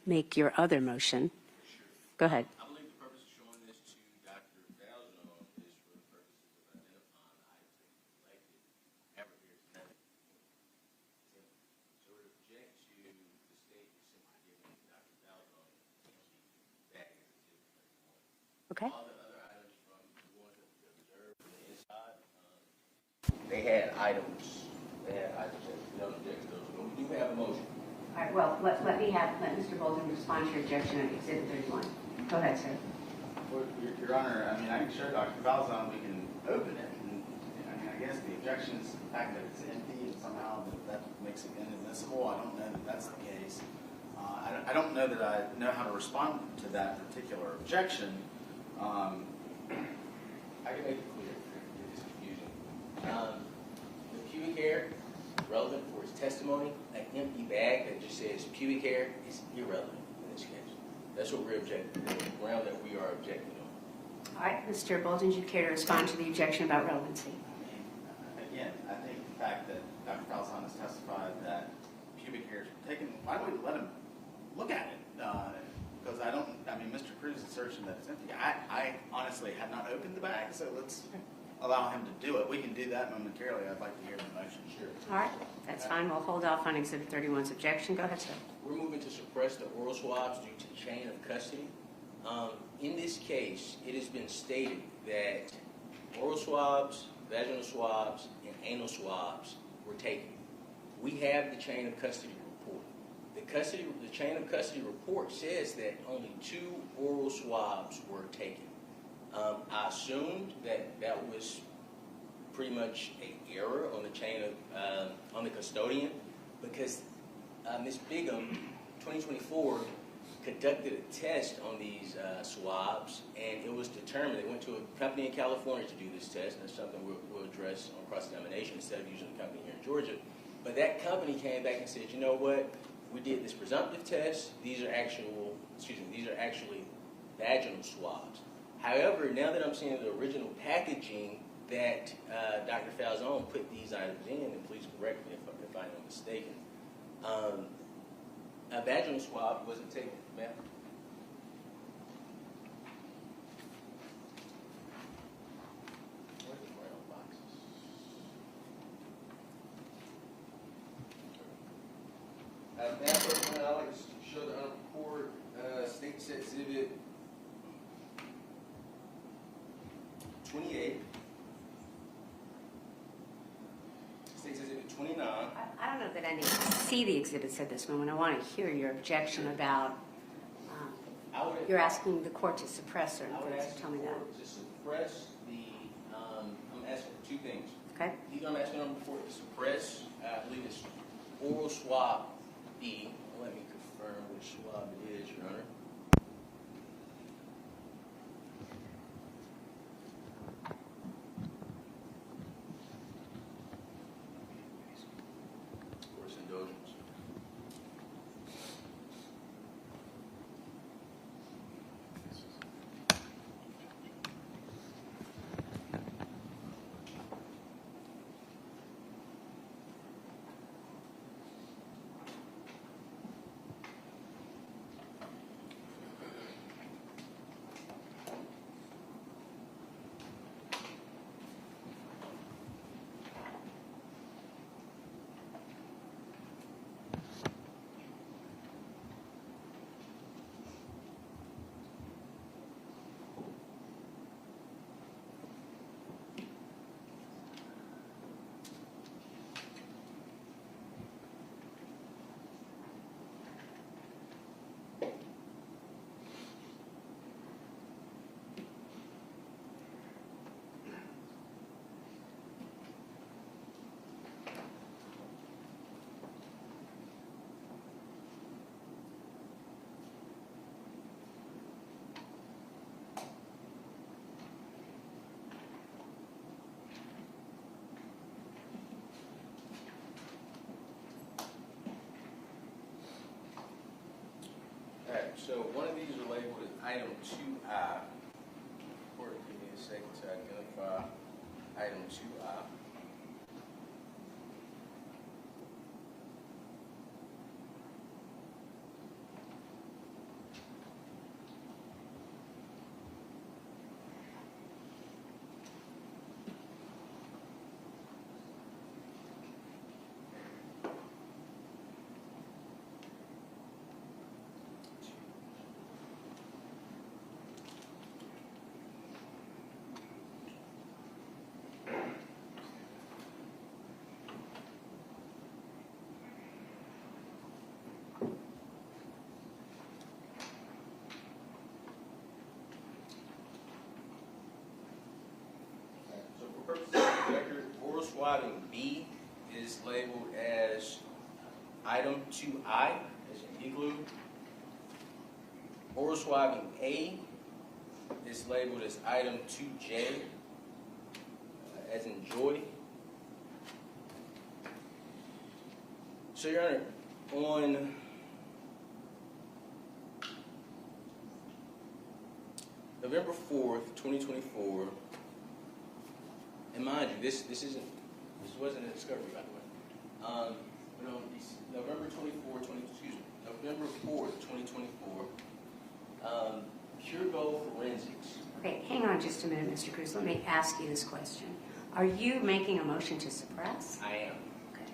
make your other motion. Go ahead. I believe the purpose of showing this to Dr. Falzon is for the purposes of identifying the items that he collected ever here tonight. So we object to the state simply giving Dr. Falzon back as exhibit 31. Okay. All the other items from the ones that we observed from the inside, they had items. They had items that we don't object to those. But we do have a motion. All right, well, let Mr. Bolden respond to your objection on Exhibit 31. Go ahead, sir. Well, Your Honor, I mean, I can show Dr. Falzon, we can open it, and I mean, I guess the objection is the fact that it's empty and somehow that makes it inadmissible. I don't know that that's the case. I don't know that I know how to respond to that particular objection. I can make it clear if it's confusing. The pubic hair, relevant for his testimony. An empty bag that just says pubic hair is irrelevant in this case. That's what we're objecting, the ground that we are objecting on. All right, Mr. Bolden, do you care to respond to the objection about relevancy? Again, I think the fact that Dr. Falzon has testified that pubic hairs were taken, why don't we let him look at it? Because Mr. Cruz's assertion that it's empty, I honestly had not opened the bag, so let's allow him to do it. We can do that momentarily. I'd like to hear the motion. Sure. All right, that's fine. We'll hold off on Exhibit 31's objection. Go ahead, sir. We're moving to suppress the oral swabs due to chain of custody. In this case, it has been stated that oral swabs, vaginal swabs, and anal swabs were taken. We have the chain of custody report. The chain of custody report says that only 2 oral swabs were taken. I assumed that was pretty much an error on the chain of on the custodian, because Ms. Bigham, 2024, conducted a test on these swabs, and it was determined. They went to a company in California to do this test, and that's something we'll address on cross-examination instead of using a company here in Georgia. But that company came back and said, you know what? We did this presumptive test. These are actually vaginal swabs. However, now that I'm seeing the original packaging that Dr. Falzon put these items in, and please correct me if I'm mistaken, a vaginal swab wasn't taken, ma'am. Where's the brown boxes? Madam President, I'd like to show the report, State's Exhibit 28. State's Exhibit 29. I don't know that I need to see the exhibits at this moment. I want to hear your objection about, you're asking the court to suppress certain I would things. ask So tell me the that. court to suppress I'm asking for 2 things. Okay? Either I'm asking the court to suppress, I believe it's oral swab B. Let me confirm which swab it is, Your Honor. Court's indulgence. item 2I. Court, give me a second to identify item 2I. So for purposes of the record, oral swabbing B is labeled as item 2I, as in igloo. Oral swabbing A is labeled as item 2J, as in joy. So, Your Honor, on November 4th, 2024, and mind you, this wasn't a discovery, by the way. But on November 4th, 2024, Pure Gold Forensics. Okay, hang on just a minute, Mr. Cruz. Let me ask you this question. Are you making a motion to suppress? I am. Okay.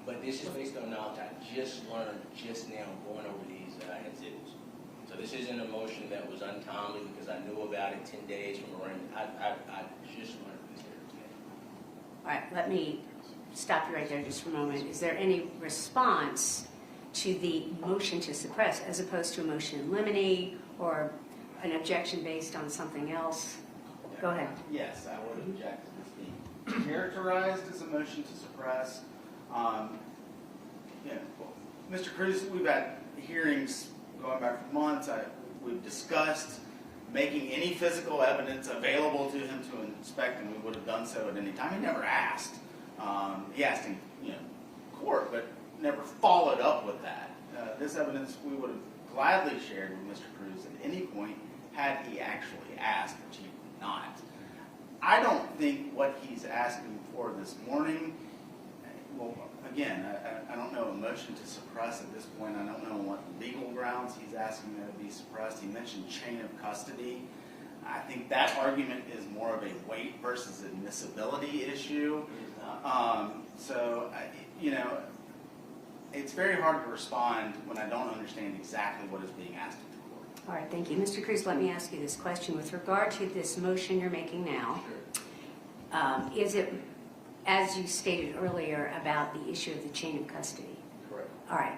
But this is based on knowledge I just learned just now going over these exhibits. So this isn't a motion that was untimely because I knew about it 10 days from around. I just learned this here today. All right, let me stop you right there just for a moment. Is there any response to the motion to suppress as opposed to a motion in limine or an objection based on something else? Go ahead. Yes, I would object to this being characterized as a motion to suppress. Mr. Cruz, we've had hearings going back for months. We've discussed making any physical evidence available to him to inspect, and we would have done so at any time. He never asked. He asked in court, but never followed up with that. This evidence we would have gladly shared with Mr. Cruz at any point had he actually asked, which he did not. I don't think what he's asking for this morning, well, again, I don't know a motion to suppress at this point. I don't know what legal grounds he's asking that it be suppressed. He mentioned chain of custody. I think that argument is more of a weight versus admissibility issue. It's very hard to respond when I don't understand exactly what is being asked of the court. All right, thank you. Mr. Cruz, let me ask you this question. With regard to this motion you're making now, is it, as you stated earlier, about the issue of the chain of custody? Correct. All right.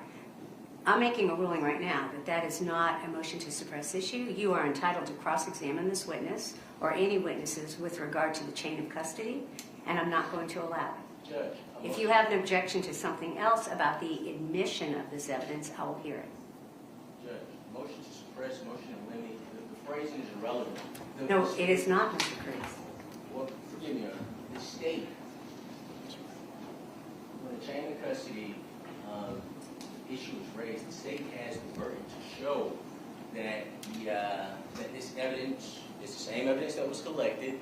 I'm making a ruling right now that that is not a motion to suppress issue. You are entitled to cross-examine this witness or any witnesses with regard to the chain of custody, and I'm not going to allow it. Judge. If you have an objection to something else about the admission of this evidence, I will hear it. Judge, motion to suppress, motion in limine, the phrasing is irrelevant. No, it is not, Mr. Cruz. Well, forgive me, Your Honor. The state, when the chain of custody issue is raised, the state has the burden to show that that this evidence is the same evidence that was collected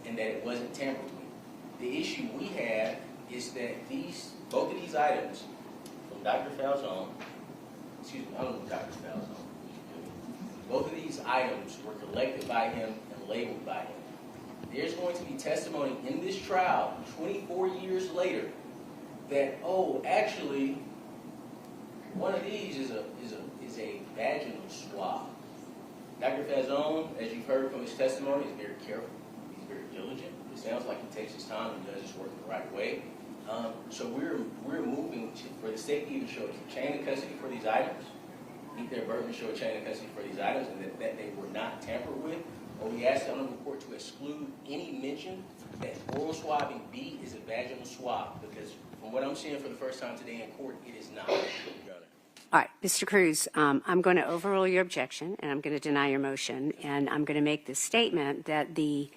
and that it wasn't tampered with. The issue we have is that both of these items from Dr. Falzon, I don't know Dr. Falzon, both of these items were collected by him and labeled by him. There's going to be testimony in this trial 24 years later that, actually, one of these is a vaginal swab. Dr. Falzon, as you've heard from his testimony, is very careful. He's very diligent. It sounds like he takes his time and does his work the right way. So we're moving for the state to either show a chain of custody for these items, meet their burden to show a chain of custody for these items, and that they were not tampered with, or we ask the Honorable Court to exclude any mention that oral swabbing B is a vaginal swab, because from what I'm seeing for the first time today in court, it is not. Your Honor. All right, Mr. Cruz, I'm going to overrule your objection, and I'm going to deny your motion, and I'm going to make the statement that the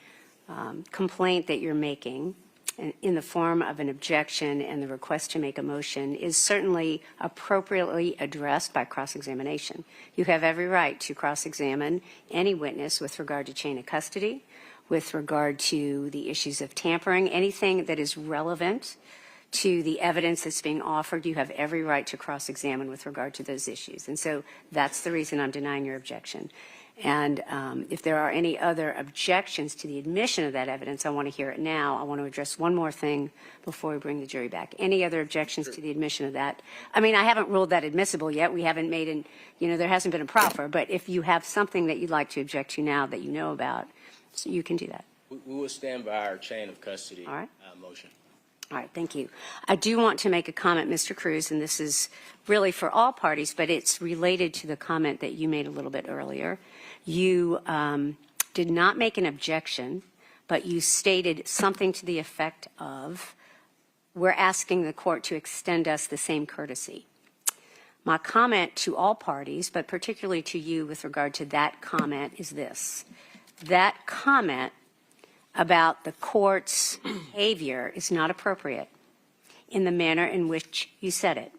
complaint that you're making in the form of an objection and the request to make a motion is certainly appropriately addressed by cross-examination. You have every right to cross-examine any witness with regard to chain of custody, with regard to the issues of tampering, anything that is relevant to the evidence that's being offered. You have every right to cross-examine with regard to those issues. And so that's the reason I'm denying your objection. And if there are any other objections to the admission of that evidence, I want to hear it now. I want to address one more thing before we bring the jury back. Any other objections to the admission of that? I mean, I haven't ruled that admissible yet. We haven't made an, there hasn't been a proffer. But if you have something that you'd like to object to now that you know about, so you can do that. We will stand by our chain of custody All right. Motion. All right, thank you. I do want to make a comment, Mr. Cruz, and this is really for all parties, but it's related to the comment that you made a little bit earlier. You did not make an objection, but you stated something to the effect of, we're asking the court to extend us the same courtesy. My comment to all parties, but particularly to you with regard to that comment, is this. That comment about the court's behavior is not appropriate in the manner in which you said it.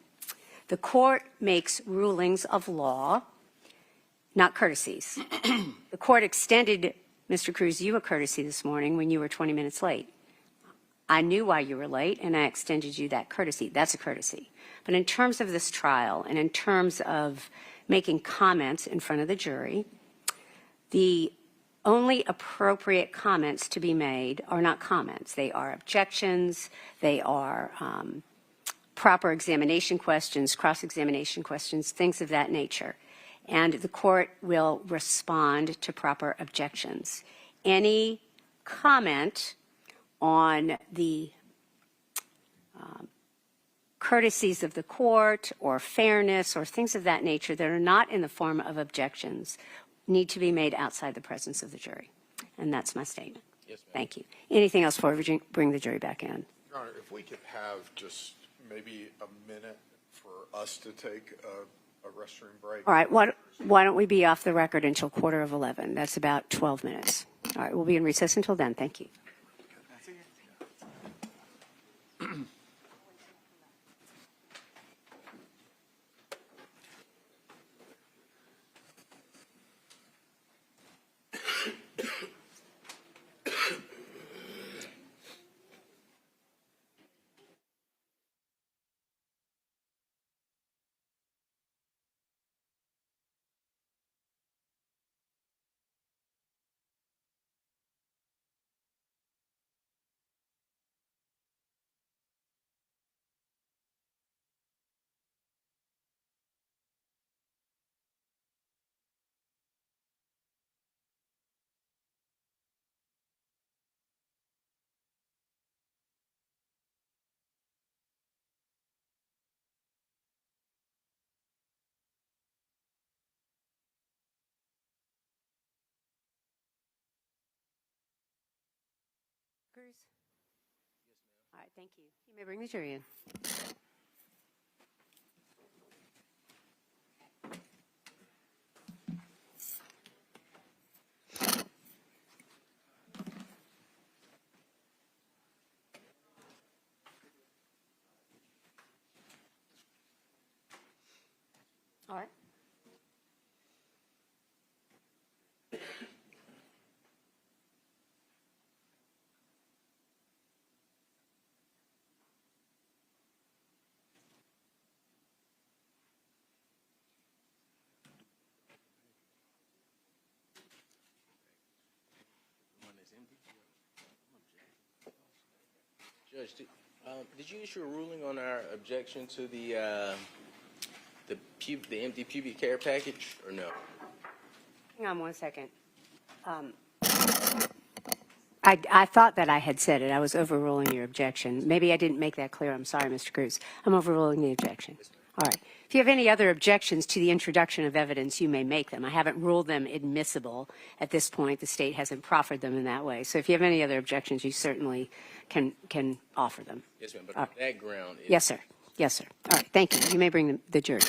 The court makes rulings of law, not courtesies. The court extended, Mr. Cruz, you a courtesy this morning when you were 20 minutes late. I knew why you were late, and I extended you that courtesy. That's a courtesy. But in terms of this trial and in terms of making comments in front of the jury, the only appropriate comments to be made are not comments. They are objections. They are proper examination questions, cross-examination questions, things of that nature. And the court will respond to proper objections. Any comment on the courtesies of the court or fairness or things of that nature that are not in the form of objections need to be made outside the presence of the jury. And that's my statement. Yes, ma'am. Thank you. Anything else before we bring the jury back in? Your Honor, if we could have just maybe a minute for us to take a restroom break. All right. Why don't we be off the record until 11:15? That's about 12 minutes. All right. We'll be in recess until then. Thank you. Cruz? All right. Thank you. You may bring the jury in. All right. Judge, did you issue a ruling on our objection to the empty pubic hair package, or no? Hang on one second. I thought that I had said it. I was overruling your objection. Maybe I didn't make that clear. I'm sorry, Mr. Cruz. I'm overruling the objection. All right. If you have any other objections to the introduction of evidence, you may make them. I haven't ruled them admissible at this point. The state hasn't proffered them in that way. So if you have any other objections, you certainly can offer them. Yes, ma'am, but on that ground... Yes, sir. Yes, sir. All right. Thank you. You may bring the jury.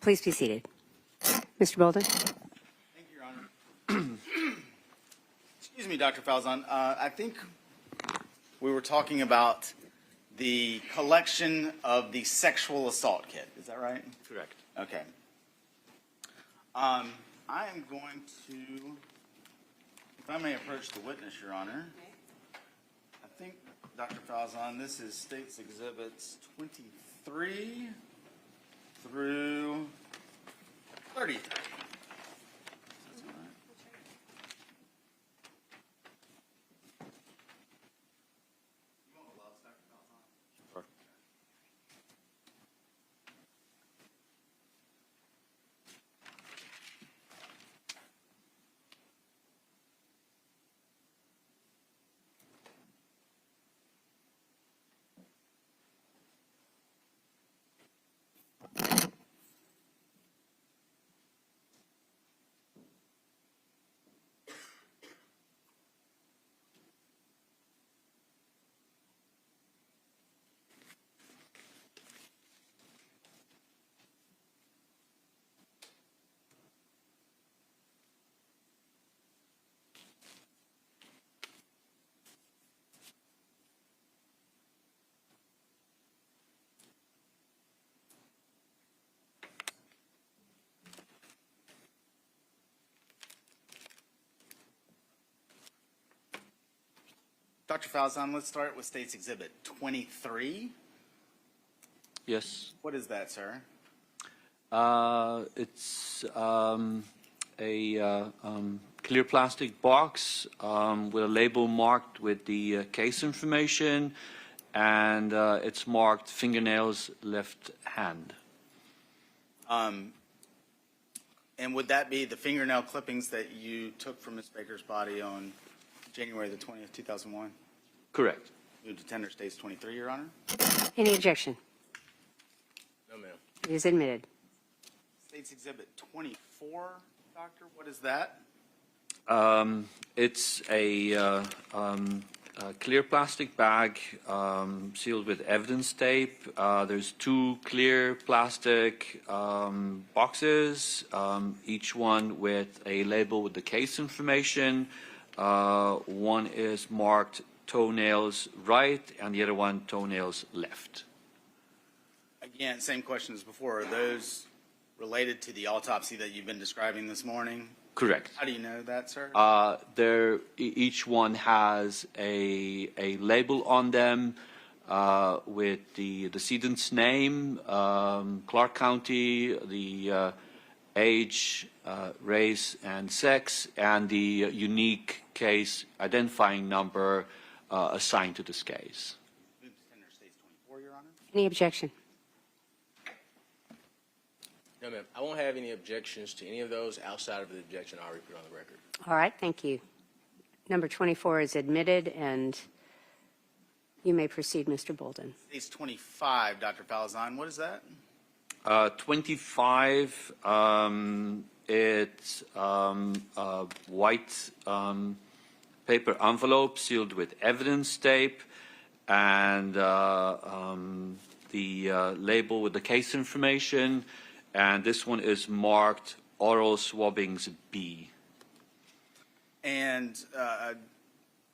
Please be seated. Mr. Bolden? Thank you, Your Honor. Excuse me, Dr. Falzon. I think we were talking about the collection of the sexual assault kit. Is that right? Correct. Okay. I am going to, if I may approach the witness, Your Honor. I think, Dr. Falzon, this is State's Exhibits 23 through 33. That's all right. You want the gloves, Dr. Falzon? Sure. Dr. Falzon, let's start with State's Exhibit 23. Yes. What is that, sir? It's a clear plastic box with a label marked with the case information, and it's marked fingernails left hand. And would that be the fingernail clippings that you took from Ms. Baker's body on January the 20th, 2001? Correct. Move to tender States 23, Your Honor. Any objection? No, ma'am. It is admitted. States Exhibit 24, Doctor, what is that? It's a clear plastic bag sealed with evidence tape. There's two clear plastic boxes, each one with a label with the case information. One is marked toenails right and the other one toenails left. Again, same question as before. Are those related to the autopsy that you've been describing this morning? Correct. How do you know that, sir? Each one has a label on them with the decedent's name, Clark County, the age, race, and sex, and the unique case identifying number assigned to this case. Move to tender States 24, Your Honor. Any objection? No, ma'am. I won't have any objections to any of those outside of the objection I already put on the record. All right, thank you. Number 24 is admitted, and you may proceed, Mr. Bolden. States 25, Dr. Falzon, what is that? 25, it's a white paper envelope sealed with evidence tape, and the label with the case information, and this one is marked oral swabbings B. And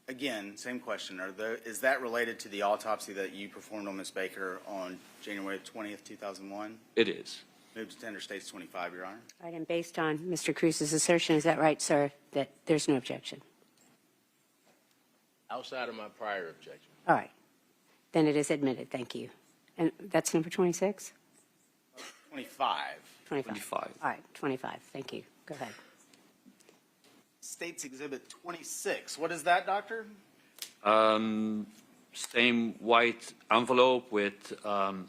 again, same question. Is that related to the autopsy that you performed on Ms. Baker on January 20th, 2001? It is. Move to tender States 25, Your Honor. All right, and based on Mr. Cruz's assertion, is that right, sir, that there's no objection? Outside of my prior objection. All right. Then it is admitted. Thank you. And that's number 26? 25. 25. All right, 25. Thank you. Go ahead. States Exhibit 26. What is that, Doctor? Same white envelope with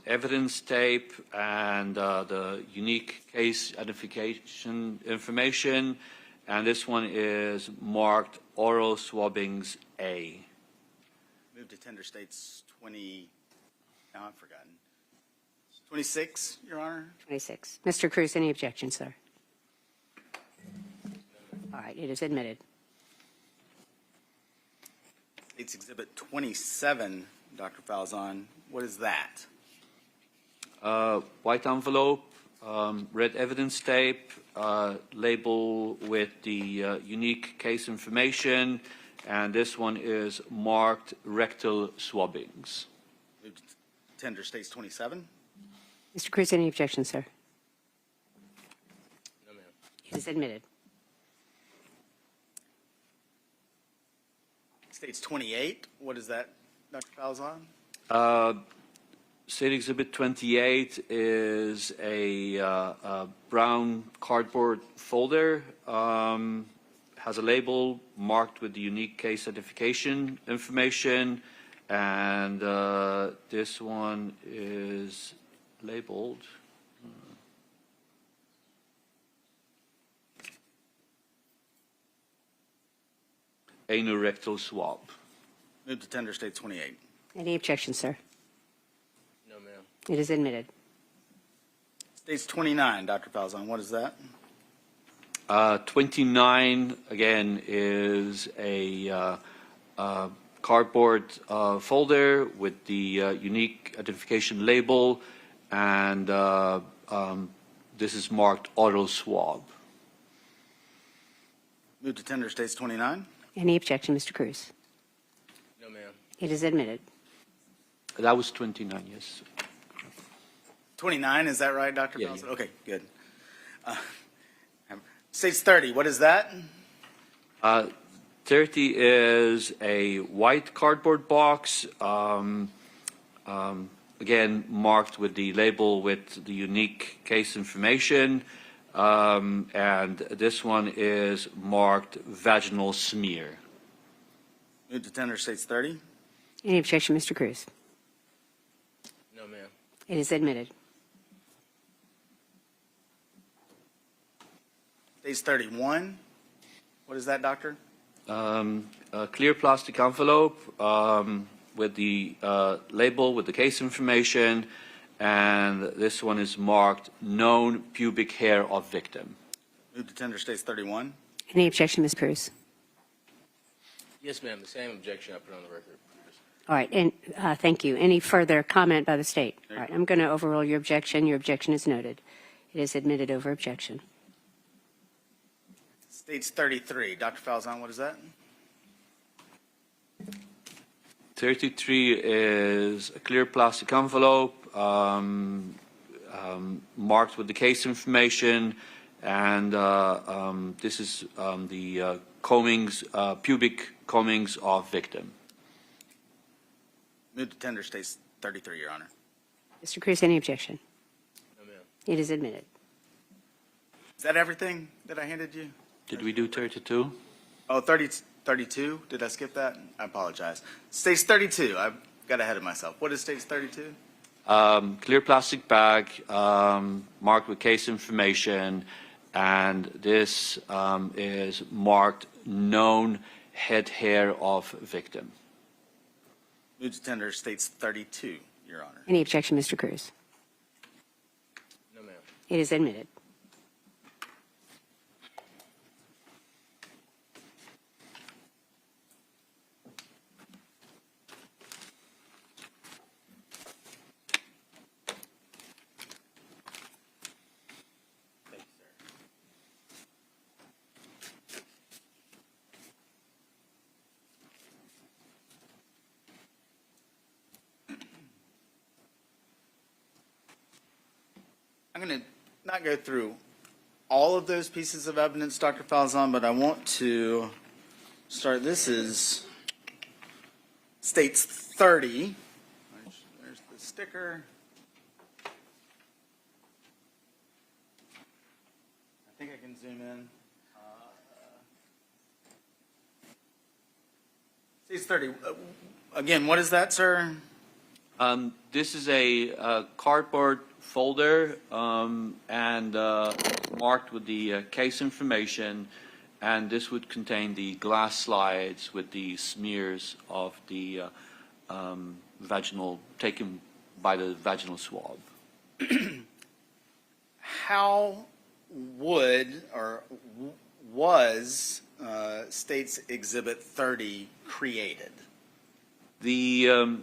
evidence tape and the unique case identification information. And this one is marked oral swabbings A. Move to tender States 20. Now I've forgotten. 26, Your Honor. 26. Mr. Cruz, any objection, sir? All right, it is admitted. States Exhibit 27, Dr. Falzon. What is that? White envelope red evidence tape, label with the unique case information, and this one is marked rectal swabbings. Move to tender States 27. Mr. Cruz, any objections, sir? No, ma'am. It is admitted. States 28, what is that, Dr. Falzon? State Exhibit 28 is a brown cardboard folder, has a label marked with the unique case identification information, and this one is labeled. Anorectal swab. Move to tender States 28. Any objections, sir? No, ma'am. It is admitted. States 29, Dr. Falzon, what is that? 29, again, is a cardboard folder with the unique identification label, and this is marked auto swab. Move to tender States 29. Any objection, Mr. Cruz? No, ma'am. It is admitted. That was 29, yes. 29, is that right, Dr. Yeah, Falzon? yeah. Okay, good. States 30, what is that? 30 is a white cardboard box, again, marked with the label with the unique case information. And this one is marked vaginal smear. Move to tender States 30. Any objection, Mr. Cruz? No, ma'am. It is admitted. States 31, what is that, doctor? A clear plastic envelope with the label with the case information, and this one is marked known pubic hair of victim. Move to tender States 31. Any objection, Ms. Cruz? Yes, ma'am. The same objection I put on the record. All right, and thank you. Any further comment by the state? All right, I'm going to overrule your objection. Your objection is noted. It is admitted over objection. States 33, Dr. Falzon, what is that? 33 is a clear plastic envelope marked with the case information, and this is the combings, pubic combings of victim. Move to tender States 33, Your Honor. Mr. Cruz, any objection? No, ma'am. It is admitted. Is that everything that I handed you? Did we do 32? Oh, 32? Did I skip that? I apologize. States 32, I got ahead of myself. What is States 32? Clear plastic bag marked with case information, and this is marked known head hair of victim. Move to tender States 32, Your Honor. Any objection, Mr. Cruz? No, ma'am. It is admitted. Thank you, sir. I'm going to not go through all of those pieces of evidence, Dr. Falzon, but I want to start. This is States 30. There's the sticker. I think I can zoom in. States 30. Again, what is that, sir? This is a cardboard folder and marked with the case information, and this would contain the glass slides with the smears of the vaginal, taken by the vaginal swab. How would or was States Exhibit 30 created? The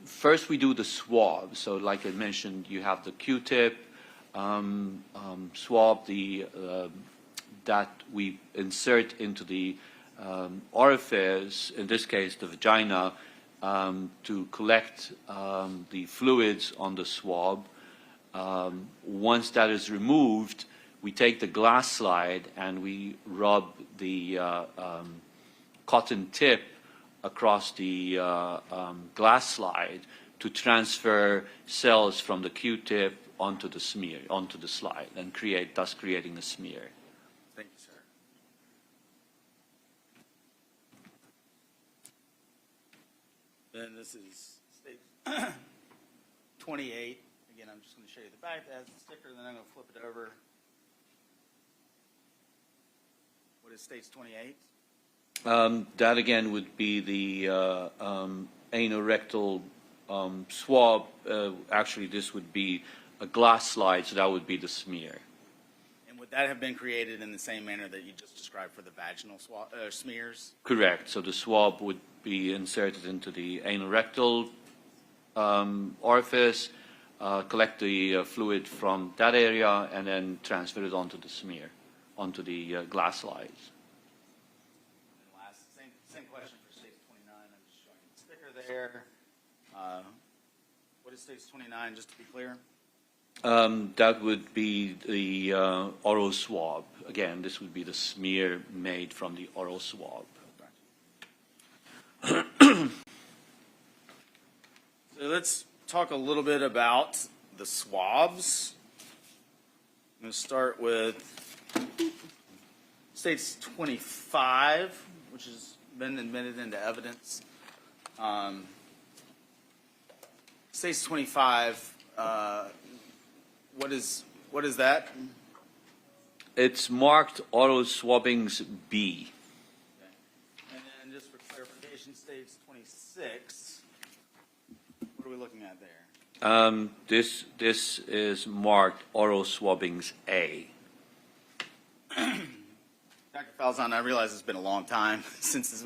first we do the swab. So like I mentioned, you have the Q-tip swab that we insert into the orifice, in this case the vagina, to collect the fluids on the swab. Once that is removed, we take the glass slide and we rub the cotton tip across the glass slide to transfer cells from the Q-tip onto the smear, onto the slide, and thus creating a smear. Thank you, sir. Then this is state 28. Again, I'm just going to show you the back. That has the sticker, then I'm going to flip it over. What is stage 28? That again would be the anorectal swab. Actually, this would be a glass slide, so that would be the smear. And would that have been created in the same manner that you just described for the vaginal smears? Correct. So the swab would be inserted into the anorectal orifice, collect the fluid from that area, and then transfer it onto the smear, onto the glass slides. Same question for stage 29. I'm just showing the sticker there. What is stage 29, just to be clear? That would be the oral swab. Again, this would be the smear made from the oral swab. So let's talk a little bit about the swabs. I'm going to start with stage 25, which has been admitted into evidence. Stage 25, what is that? It's marked oral swabbings B. Okay. And then just for clarification, stage 26, what are we looking at there? This is marked oral swabbings A. Dr. Falzon, I realize it's been a long time since this.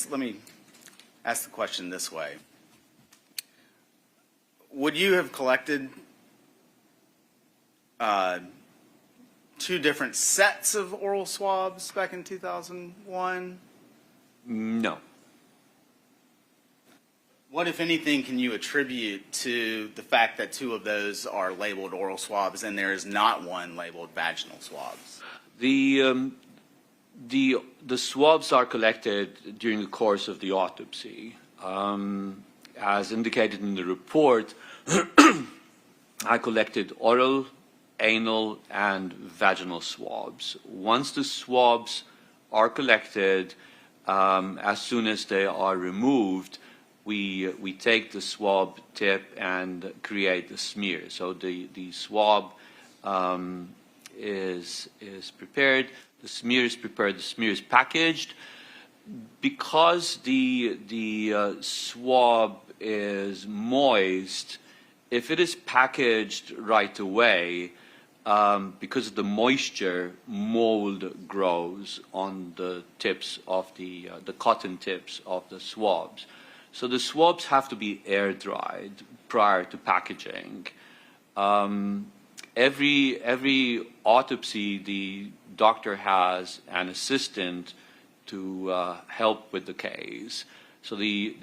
Let me ask the question this way. Would you have collected two different sets of oral swabs back in 2001? No. What, if anything, can you attribute to the fact that two of those are labeled oral swabs and there is not one labeled vaginal swabs? The swabs are collected during the course of the autopsy. As indicated in the report, I collected oral, anal, and vaginal swabs. Once the swabs are collected, as soon as they are removed, we take the swab tip and create the smear. So the swab is prepared, the smear is prepared, the smear is packaged. Because the swab is moist, if it is packaged right away, because of the moisture, mold grows on the tips of the cotton tips of the swabs. So the swabs have to be air dried prior to packaging. Every autopsy, the doctor has an assistant to help with the case. So the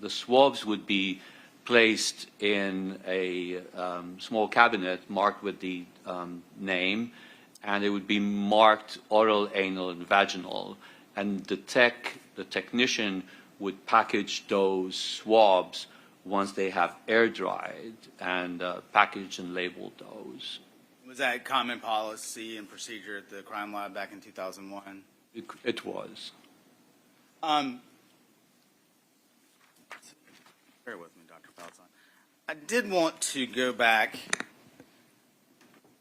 swabs would be placed in a small cabinet marked with the name, and it would be marked oral, anal, and vaginal. And the technician would package those swabs once they have air dried and packaged and labeled those. Was that common policy and procedure at the crime lab back in 2001? It was. Bear with me, Dr. Falzon. I did want to go back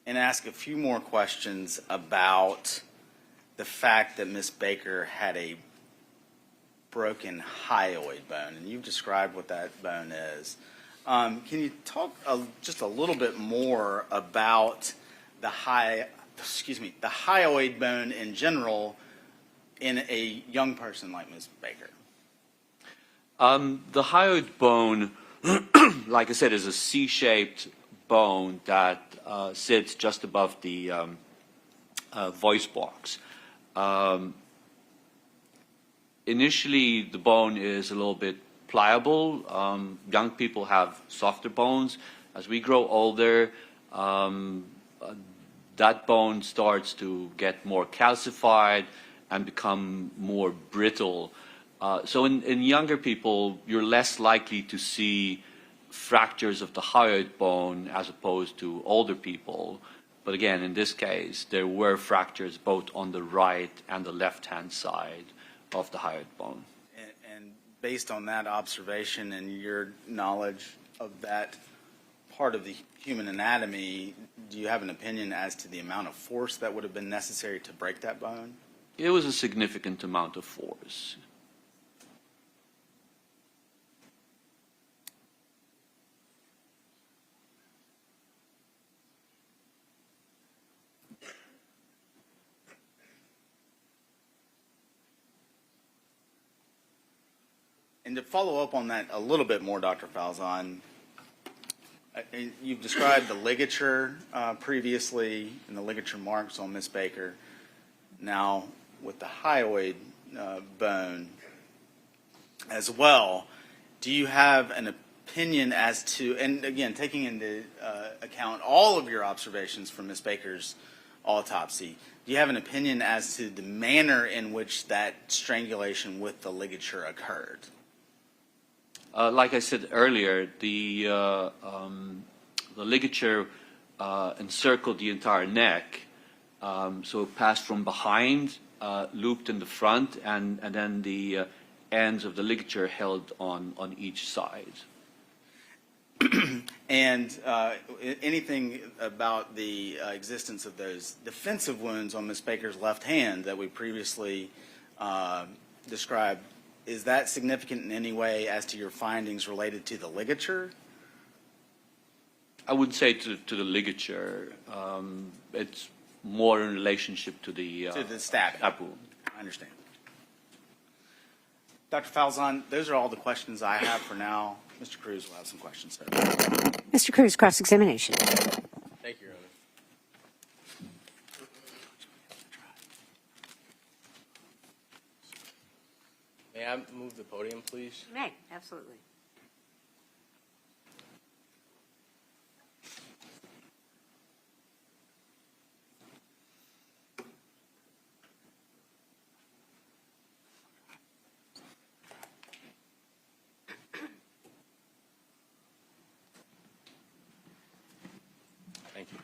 and ask a few more questions about the fact that Ms. Baker had a broken hyoid bone, and you've described what that bone is. Can you talk just a little bit more about the hyoid bone in general, in a young person like Ms. Baker? The hyoid bone, like I said, is a C-shaped bone that sits just above the voice box. Initially, the bone is a little bit pliable. Young people have softer bones. As we grow older, that bone starts to get more calcified and become more brittle. So in younger people, you're less likely to see fractures of the hyoid bone as opposed to older people. But again, in this case, there were fractures both on the right and the left-hand side of the hyoid bone. And based on that observation and your knowledge of that part of the human anatomy, do you have an opinion as to the amount of force that would have been necessary to break that bone? It was a significant amount of force. And to follow up on that a little bit more, Dr. Falzon, you've described the ligature previously and the ligature marks on Ms. Baker. Now, with the hyoid bone as well, do you have an opinion as to, and again, taking into account all of your observations from Ms. Baker's autopsy, do you have an opinion as to the manner in which that strangulation with the ligature occurred? Like I said earlier, the ligature encircled the entire neck, so it passed from behind, looped in the front, and then the ends of the ligature held on each side. And anything about the existence of those defensive wounds on Ms. Baker's left hand that we previously described, is that significant in any way as to your findings related to the ligature? I wouldn't say to the ligature. It's more in relationship to the stabbing. wound. I understand. Dr. Falzon, those are all the questions I have for now. Mr. Cruz will have some questions, sir. Mr. Cruz, cross-examination. Thank you, Your Honor. May I move the podium, please? You may, absolutely. Thank you.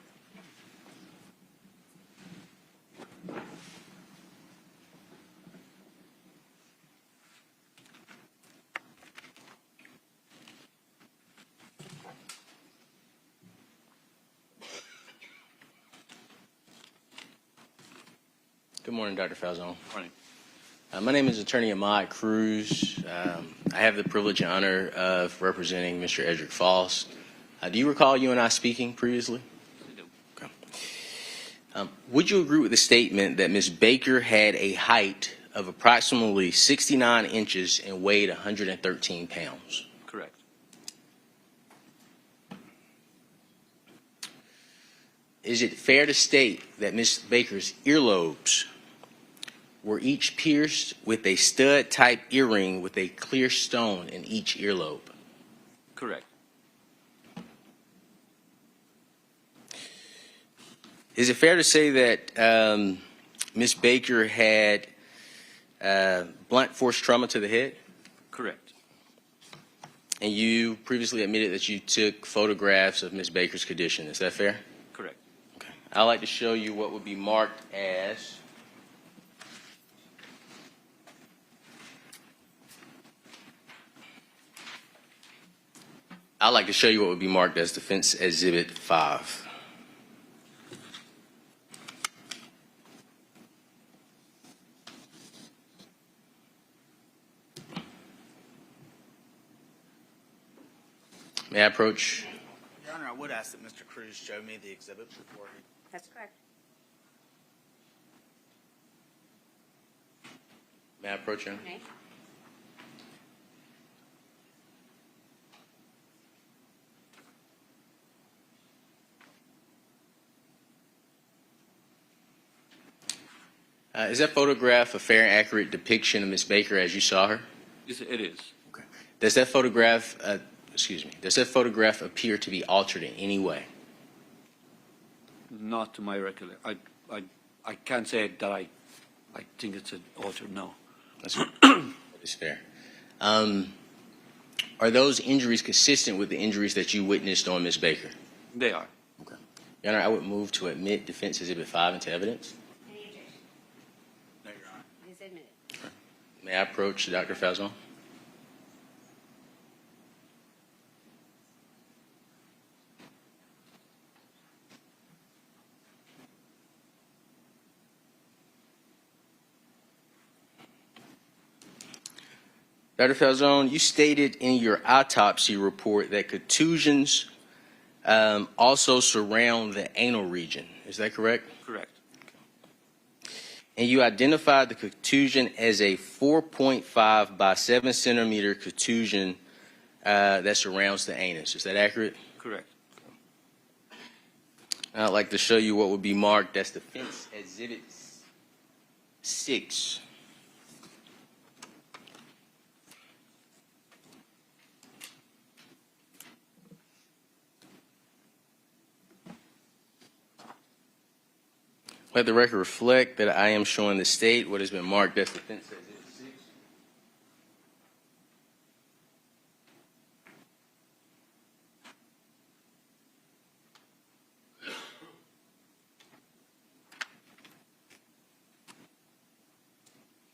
Good morning, Dr. Falzon. Morning. My name is Attorney Ahmad Cruz. I have the privilege and honor of representing Mr. Edric Faust. Do you recall you and I speaking previously? I do. Okay. Would you agree with the statement that Ms. Baker had a height of approximately 69 inches and weighed 113 pounds? Correct. Is it fair to state that Ms. Baker's earlobes were each pierced with a stud-type earring with a clear stone in each earlobe? Correct. Is it fair to say that Ms. Baker had blunt force trauma to the head? Correct. And you previously admitted that you took photographs of Ms. Baker's condition. Is that fair? Correct. Okay. I'd like to show you what would be marked as Defense Exhibit 5. May I approach? Your Honor, I would ask that Mr. Cruz show me the exhibit before he... That's correct. May I approach you? Okay. Is that photograph a fair and accurate depiction of Ms. Baker as you saw her? Yes, it is. Okay. Does that photograph, does that photograph appear to be altered in any way? Not to my recollection. I can't say that I think it's an alter, no. That is fair. Are those injuries consistent with the injuries that you witnessed on Ms. Baker? They are. Okay. Your Honor, I would move to admit Defense Exhibit 5 into evidence. Any objection? No, Your Honor. It is admitted. May I approach Dr. Falzon? Dr. Falzon, you stated in your autopsy report that contusions also surround the anal region. Is that correct? Correct. And you identified the contusion as a 4.5 by 7 centimeter contusion that surrounds the anus. Is that accurate? Correct. I'd like to show you what would be marked as Defense Exhibit 6. Let the record reflect that I am showing the state what has been marked as Defense Exhibit 6.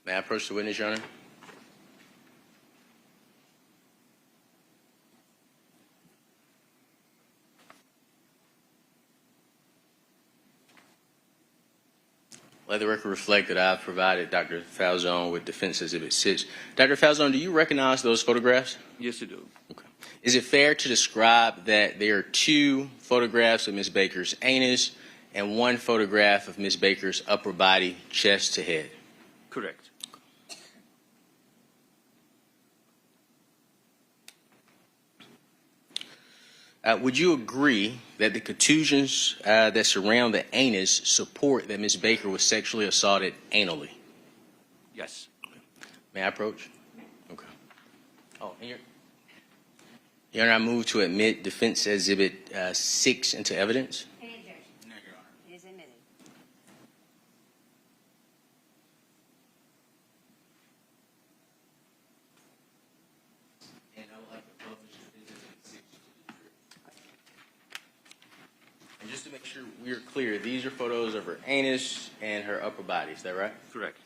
May I approach the witness, Your Honor? Let the record reflect that I've provided Dr. Falzon with Defense Exhibit 6. Dr. Falzon, do you recognize those photographs? Yes, you do. Okay. Is it fair to describe that there are 2 photographs of Ms. Baker's anus and 1 photograph of Ms. Baker's upper body, chest to head? Correct. Would you agree that the contusions that surround the anus support that Ms. Baker was sexually assaulted anally? Yes. May I approach? Okay. Oh, and Your Honor, I move to admit Defense Exhibit 6 into evidence. Any objection? No, Your Honor. It is admitted. And I would like to publish Exhibit 6 to the jury. And just to make sure we're clear, these are photos of her anus and her upper body. Is that right? Correct.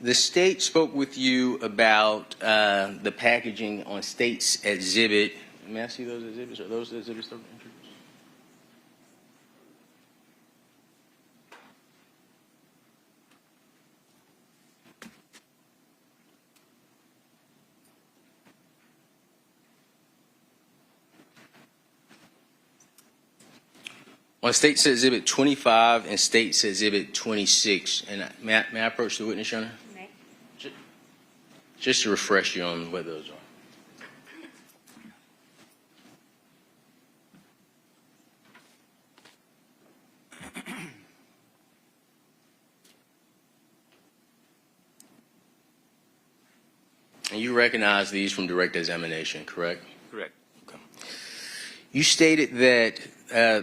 The state spoke with you about the packaging on state's exhibit. May I see those exhibits? Are those exhibits of interest? On State's Exhibit 25 and State's Exhibit 26, and may I approach the witness, Your Honor? May. Just to refresh you on what those are. And you recognize these from direct examination, correct? Correct. Okay. You stated that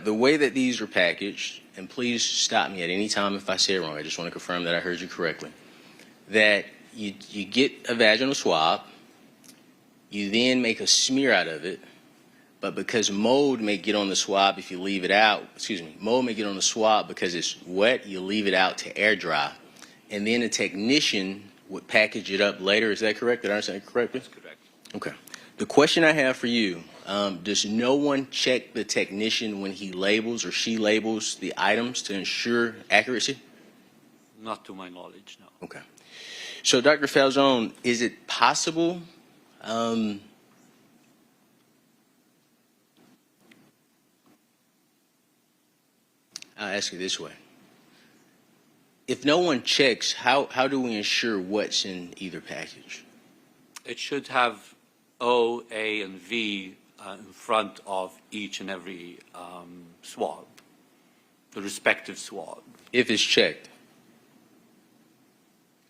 the way that these are packaged, and please stop me at any time if I say it wrong, I just want to confirm that I heard you correctly, that you get a vaginal swab, you then make a smear out of it, but because mold may get on the swab if you leave it out, mold may get on the swab because it's wet, you leave it out to air dry, and then a technician would package it up later. Is that correct? Did I understand it correctly? That's correct. Okay. The question I have for you, does no one check the technician when he labels or she labels the items to ensure accuracy? Not to my knowledge, no. Okay. So, Dr. Falzon, is it possible? I'll ask you this way. If no one checks, how do we ensure what's in either package? It should have O, A, and V in front of each and every swab, the respective swab. If it's checked.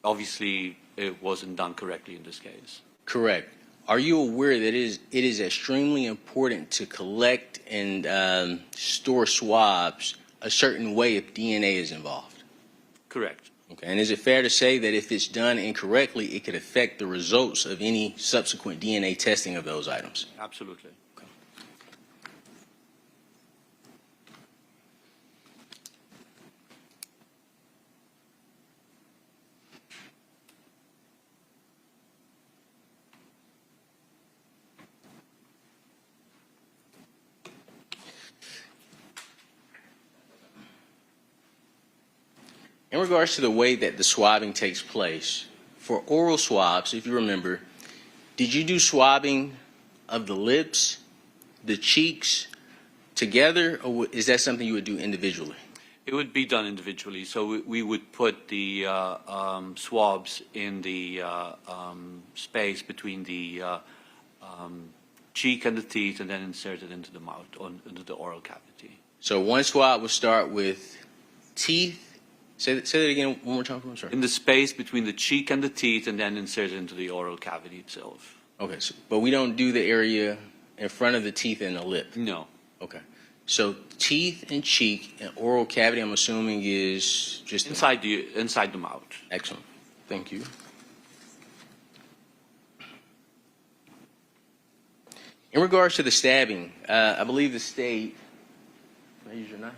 Obviously, it wasn't done correctly in this case. Correct. Are you aware that it is extremely important to collect and store swabs a certain way if DNA is involved? Correct. Okay. And is it fair to say that if it's done incorrectly, it could affect the results of any subsequent DNA testing of those items? Absolutely. In regards to the way that the swabbing takes place, for oral swabs, if you remember, did you do swabbing of the lips, the cheeks together, or is that something you would do individually? It would be done individually. So we would put the swabs in the space between the cheek and the teeth, and then insert it into the mouth, into the oral cavity. So one swab would start with teeth. Say that again one more time. I'm sorry. In the space between the cheek and the teeth, and then insert it into the oral cavity itself. Okay, but we don't do the area in front of the teeth and the lip. No. Okay. So teeth and cheek and oral cavity, I'm assuming, is just Inside the mouth. Excellent. Thank you. In regards to the stabbing, I believe the state. Can I use your knife?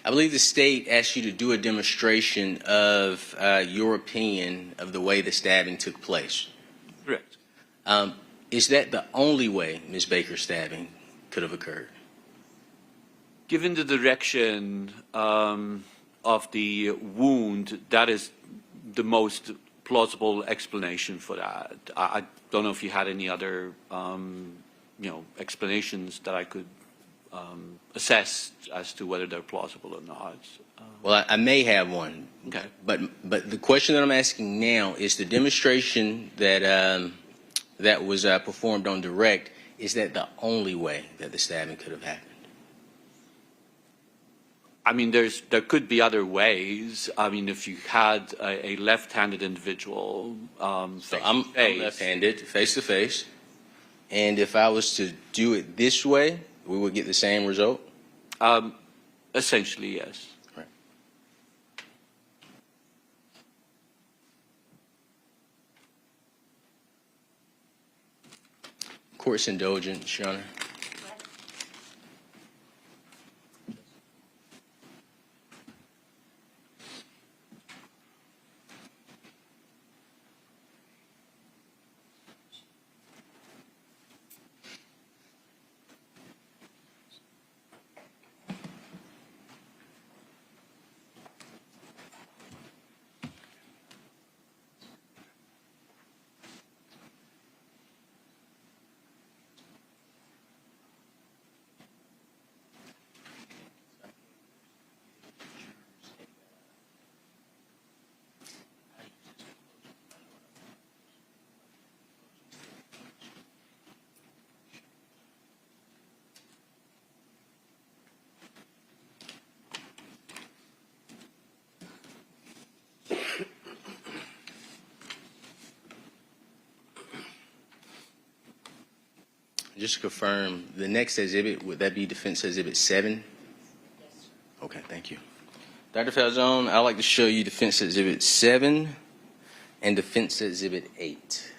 I believe the state asked you to do a demonstration of your opinion of the way the stabbing took place. Correct. Is that the only way Ms. Baker's stabbing could have occurred? Given the direction of the wound, that is the most plausible explanation for that. I don't know if you had any other, explanations that I could assess as to whether they're plausible or not. Well, I may have one. Okay. But the question that I'm asking now is the demonstration that that was performed on direct. Is that the only way that the stabbing could have happened? I mean, there could be other ways. I mean, if you had a left-handed individual, So I'm left-handed, face to face, and if I was to do it this way, we would get the same result? Essentially, yes. Right. Court's indulgence, Your Honor. Just to confirm, the next exhibit, would that be Defense Exhibit 7? Yes, sir. Okay, thank you. Dr. Falzon, I'd like to show you Defense Exhibit 7 and Defense Exhibit 8.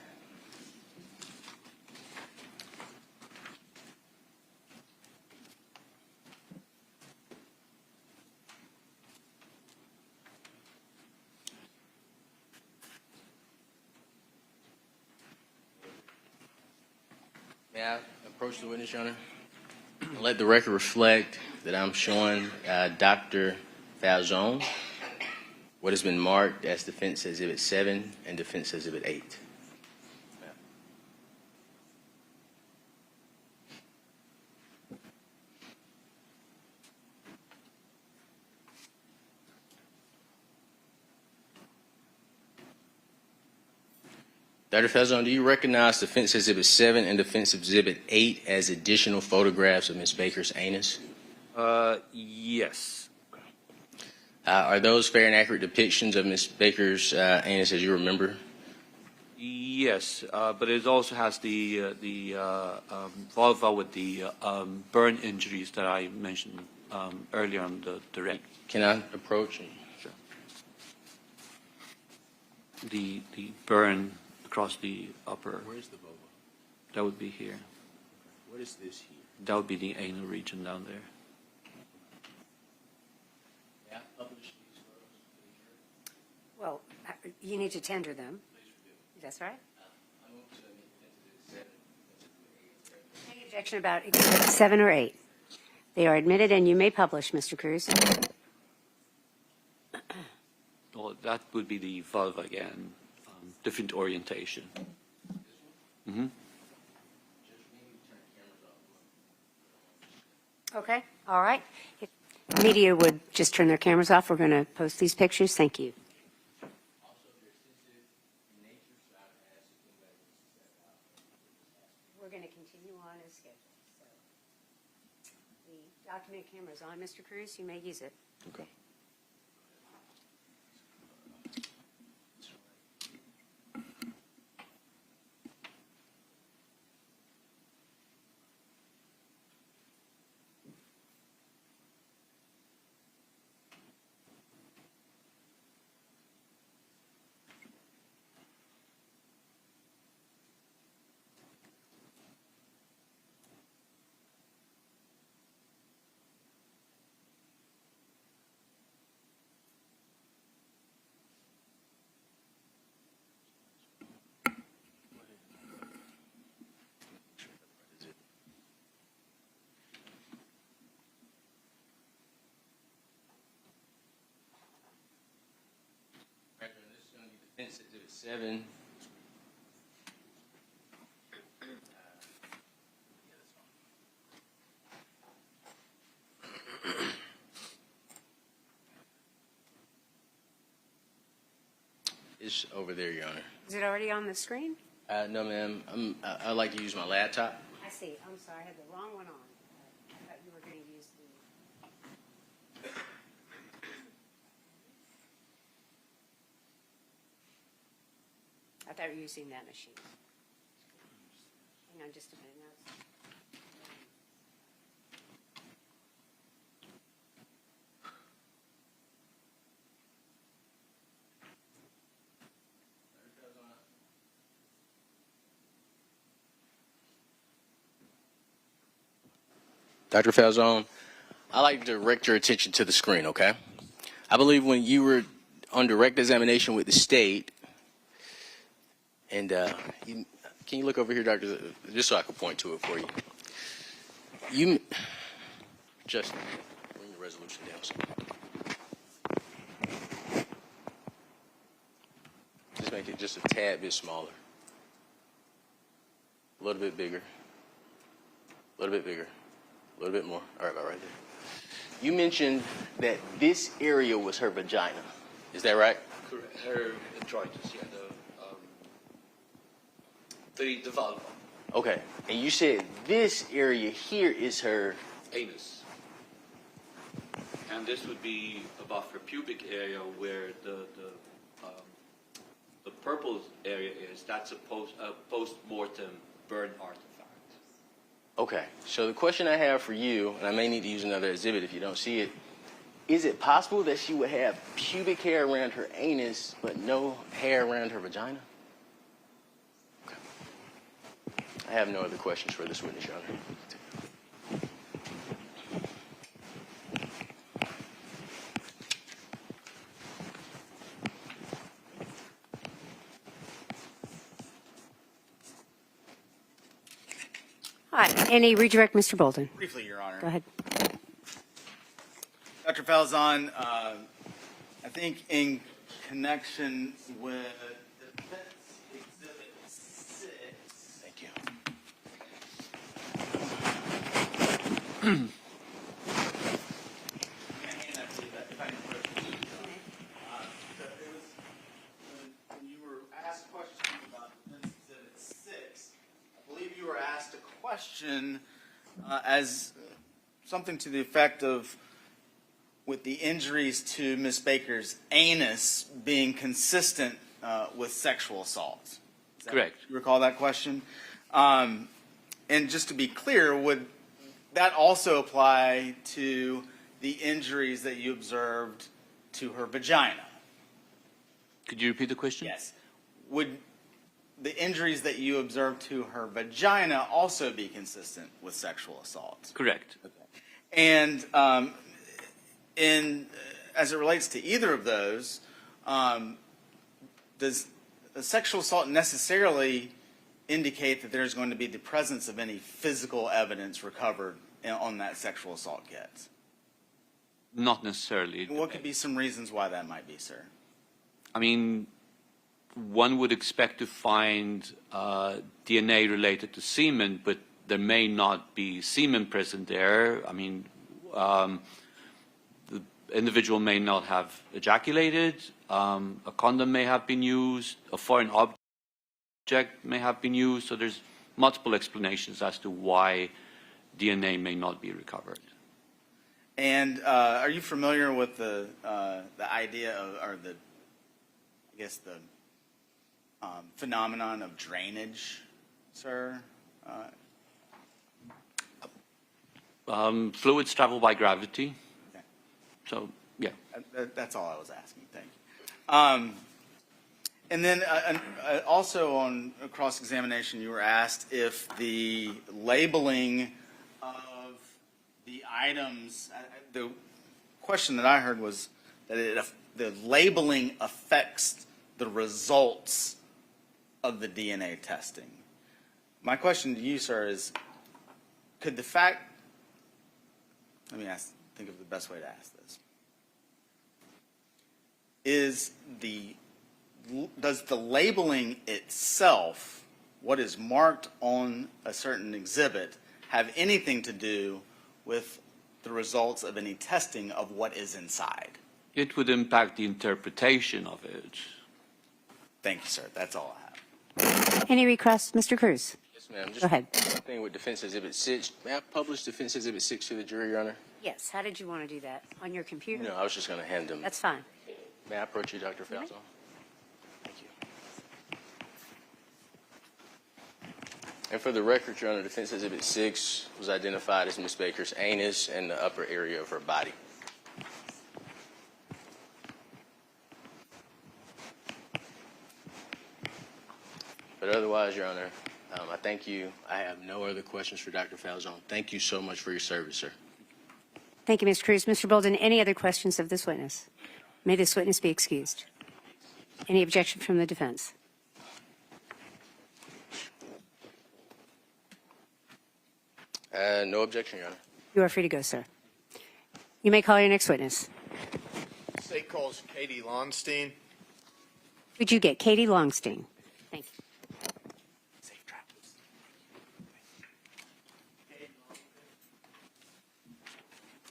May I approach the witness, Your Honor? Let the record reflect that I'm showing Dr. Falzon what has been marked as Defense Exhibit 7 and Defense Exhibit 8. Dr. Falzon, do you recognize Defense Exhibit 7 and Defense Exhibit 8 as additional photographs of Ms. Baker's anus? Yes. Are those fair and accurate depictions of Ms. Baker's anus as you remember? Yes, but it also has the vulva with the burn injuries that I mentioned earlier on the red. Can I approach? Sure. The burn across the upper. Where's the vulva? That would be here. What is this here? That would be the anal region down there. Yeah, publish these photos. Well, you need to tender them. That's right. Any objection about Exhibit 7 or 8? They are admitted, and you may publish, Mr. Cruz. Well, that would be the vulva again, different orientation. Mm-hmm. Okay, all right. If media would just turn their cameras off, we're going to post these pictures. Thank you. We're going to continue on as scheduled. So the document camera is on, Mr. Cruz. You may use it. Okay. This is going to be Defense Exhibit 7. It's over there, Your Honor. Is it already on the screen? No, ma'am. I like to use my laptop. I see. I'm sorry. I had the wrong one on. I thought you were going to use the... I thought you were using that machine. Hang on just a minute. Now it's- Dr. Falzon, I'd like to direct your attention to the screen, okay? I believe when you were on direct examination with the state, and can you look over here, Doctor, just so I can point to it for you? You just bring the resolution down. Just make it just a tad bit smaller. A little bit bigger. A little bit bigger. A little bit more. All right, about right there. You mentioned that this area was her vagina. Is that right? Correct. Her introitus, yeah, the vulva. Okay. And you said this area here is her. Anus. And this would be above her pubic area where the purple area is. That's a post-mortem burn artifact. Okay. So the question I have for you, and I may need to use another exhibit if you don't see it, is it possible that she would have pubic hair around her anus but no hair around her vagina? Okay. I have no other questions for this witness, Your Honor. All right, any redirect, Mr. Bolden? Briefly, Your Honor. Go ahead. Dr. Falzon, I think in connection with Defense Exhibit 6. Thank you. When you were asked questions about Defense Exhibit 6, I believe you were asked a question as something to the effect of, with the injuries to Ms. Baker's anus being consistent with sexual assault. Correct. You recall that question? And just to be clear, would that also apply to the injuries that you observed to her vagina? Could you repeat the question? Yes. Would the injuries that you observed to her vagina also be consistent with sexual assault? Correct. And as it relates to either of those, does a sexual assault necessarily indicate that there's going to be the presence of any physical evidence recovered on that sexual assault kit? Not necessarily. What could be some reasons why that might be, sir? I mean, one would expect to find DNA related to semen, but there may not be semen present there. I mean, the individual may not have ejaculated, a condom may have been used, a foreign object may have been used, so there's multiple explanations as to why DNA may not be recovered. And are you familiar with the idea of, or the, I guess the phenomenon of drainage, sir? Fluids travel by gravity. Okay. So, yeah. That's all I was asking. Thank you. And then also on cross-examination, you were asked if the labeling of the items, the question that I heard was that the labeling affects the results of the DNA testing. My question to you, sir, is could the fact, let me think of the best way to ask this. Does the labeling itself, what is marked on a certain exhibit, have anything to do with the results of any testing of what is inside? It would impact the interpretation of it. Thank you, sir. That's all I have. Any requests, Mr. Cruz? Yes, ma'am. Just Go ahead. one thing with Defense Exhibit 6. May I publish Defense Exhibit 6 to the jury, Your Honor? Yes. How did you want to do that? On your computer? No, I was just going to hand them. That's fine. May I approach you, Dr. Falzon? Thank you. And for the record, Your Honor, Defense Exhibit 6 was identified as Ms. Baker's anus and the upper area of her body. But otherwise, Your Honor, I thank you. I have no other questions for Dr. Falzon. Thank you so much for your service, sir. Thank you, Mr. Cruz. Mr. Bolden, any other questions of this witness? May this witness be excused. Any objection from the defense? No objection, Your Honor. You are free to go, sir. You may call your next witness. State calls Katie Lonstein. Would you get Katie Longstein?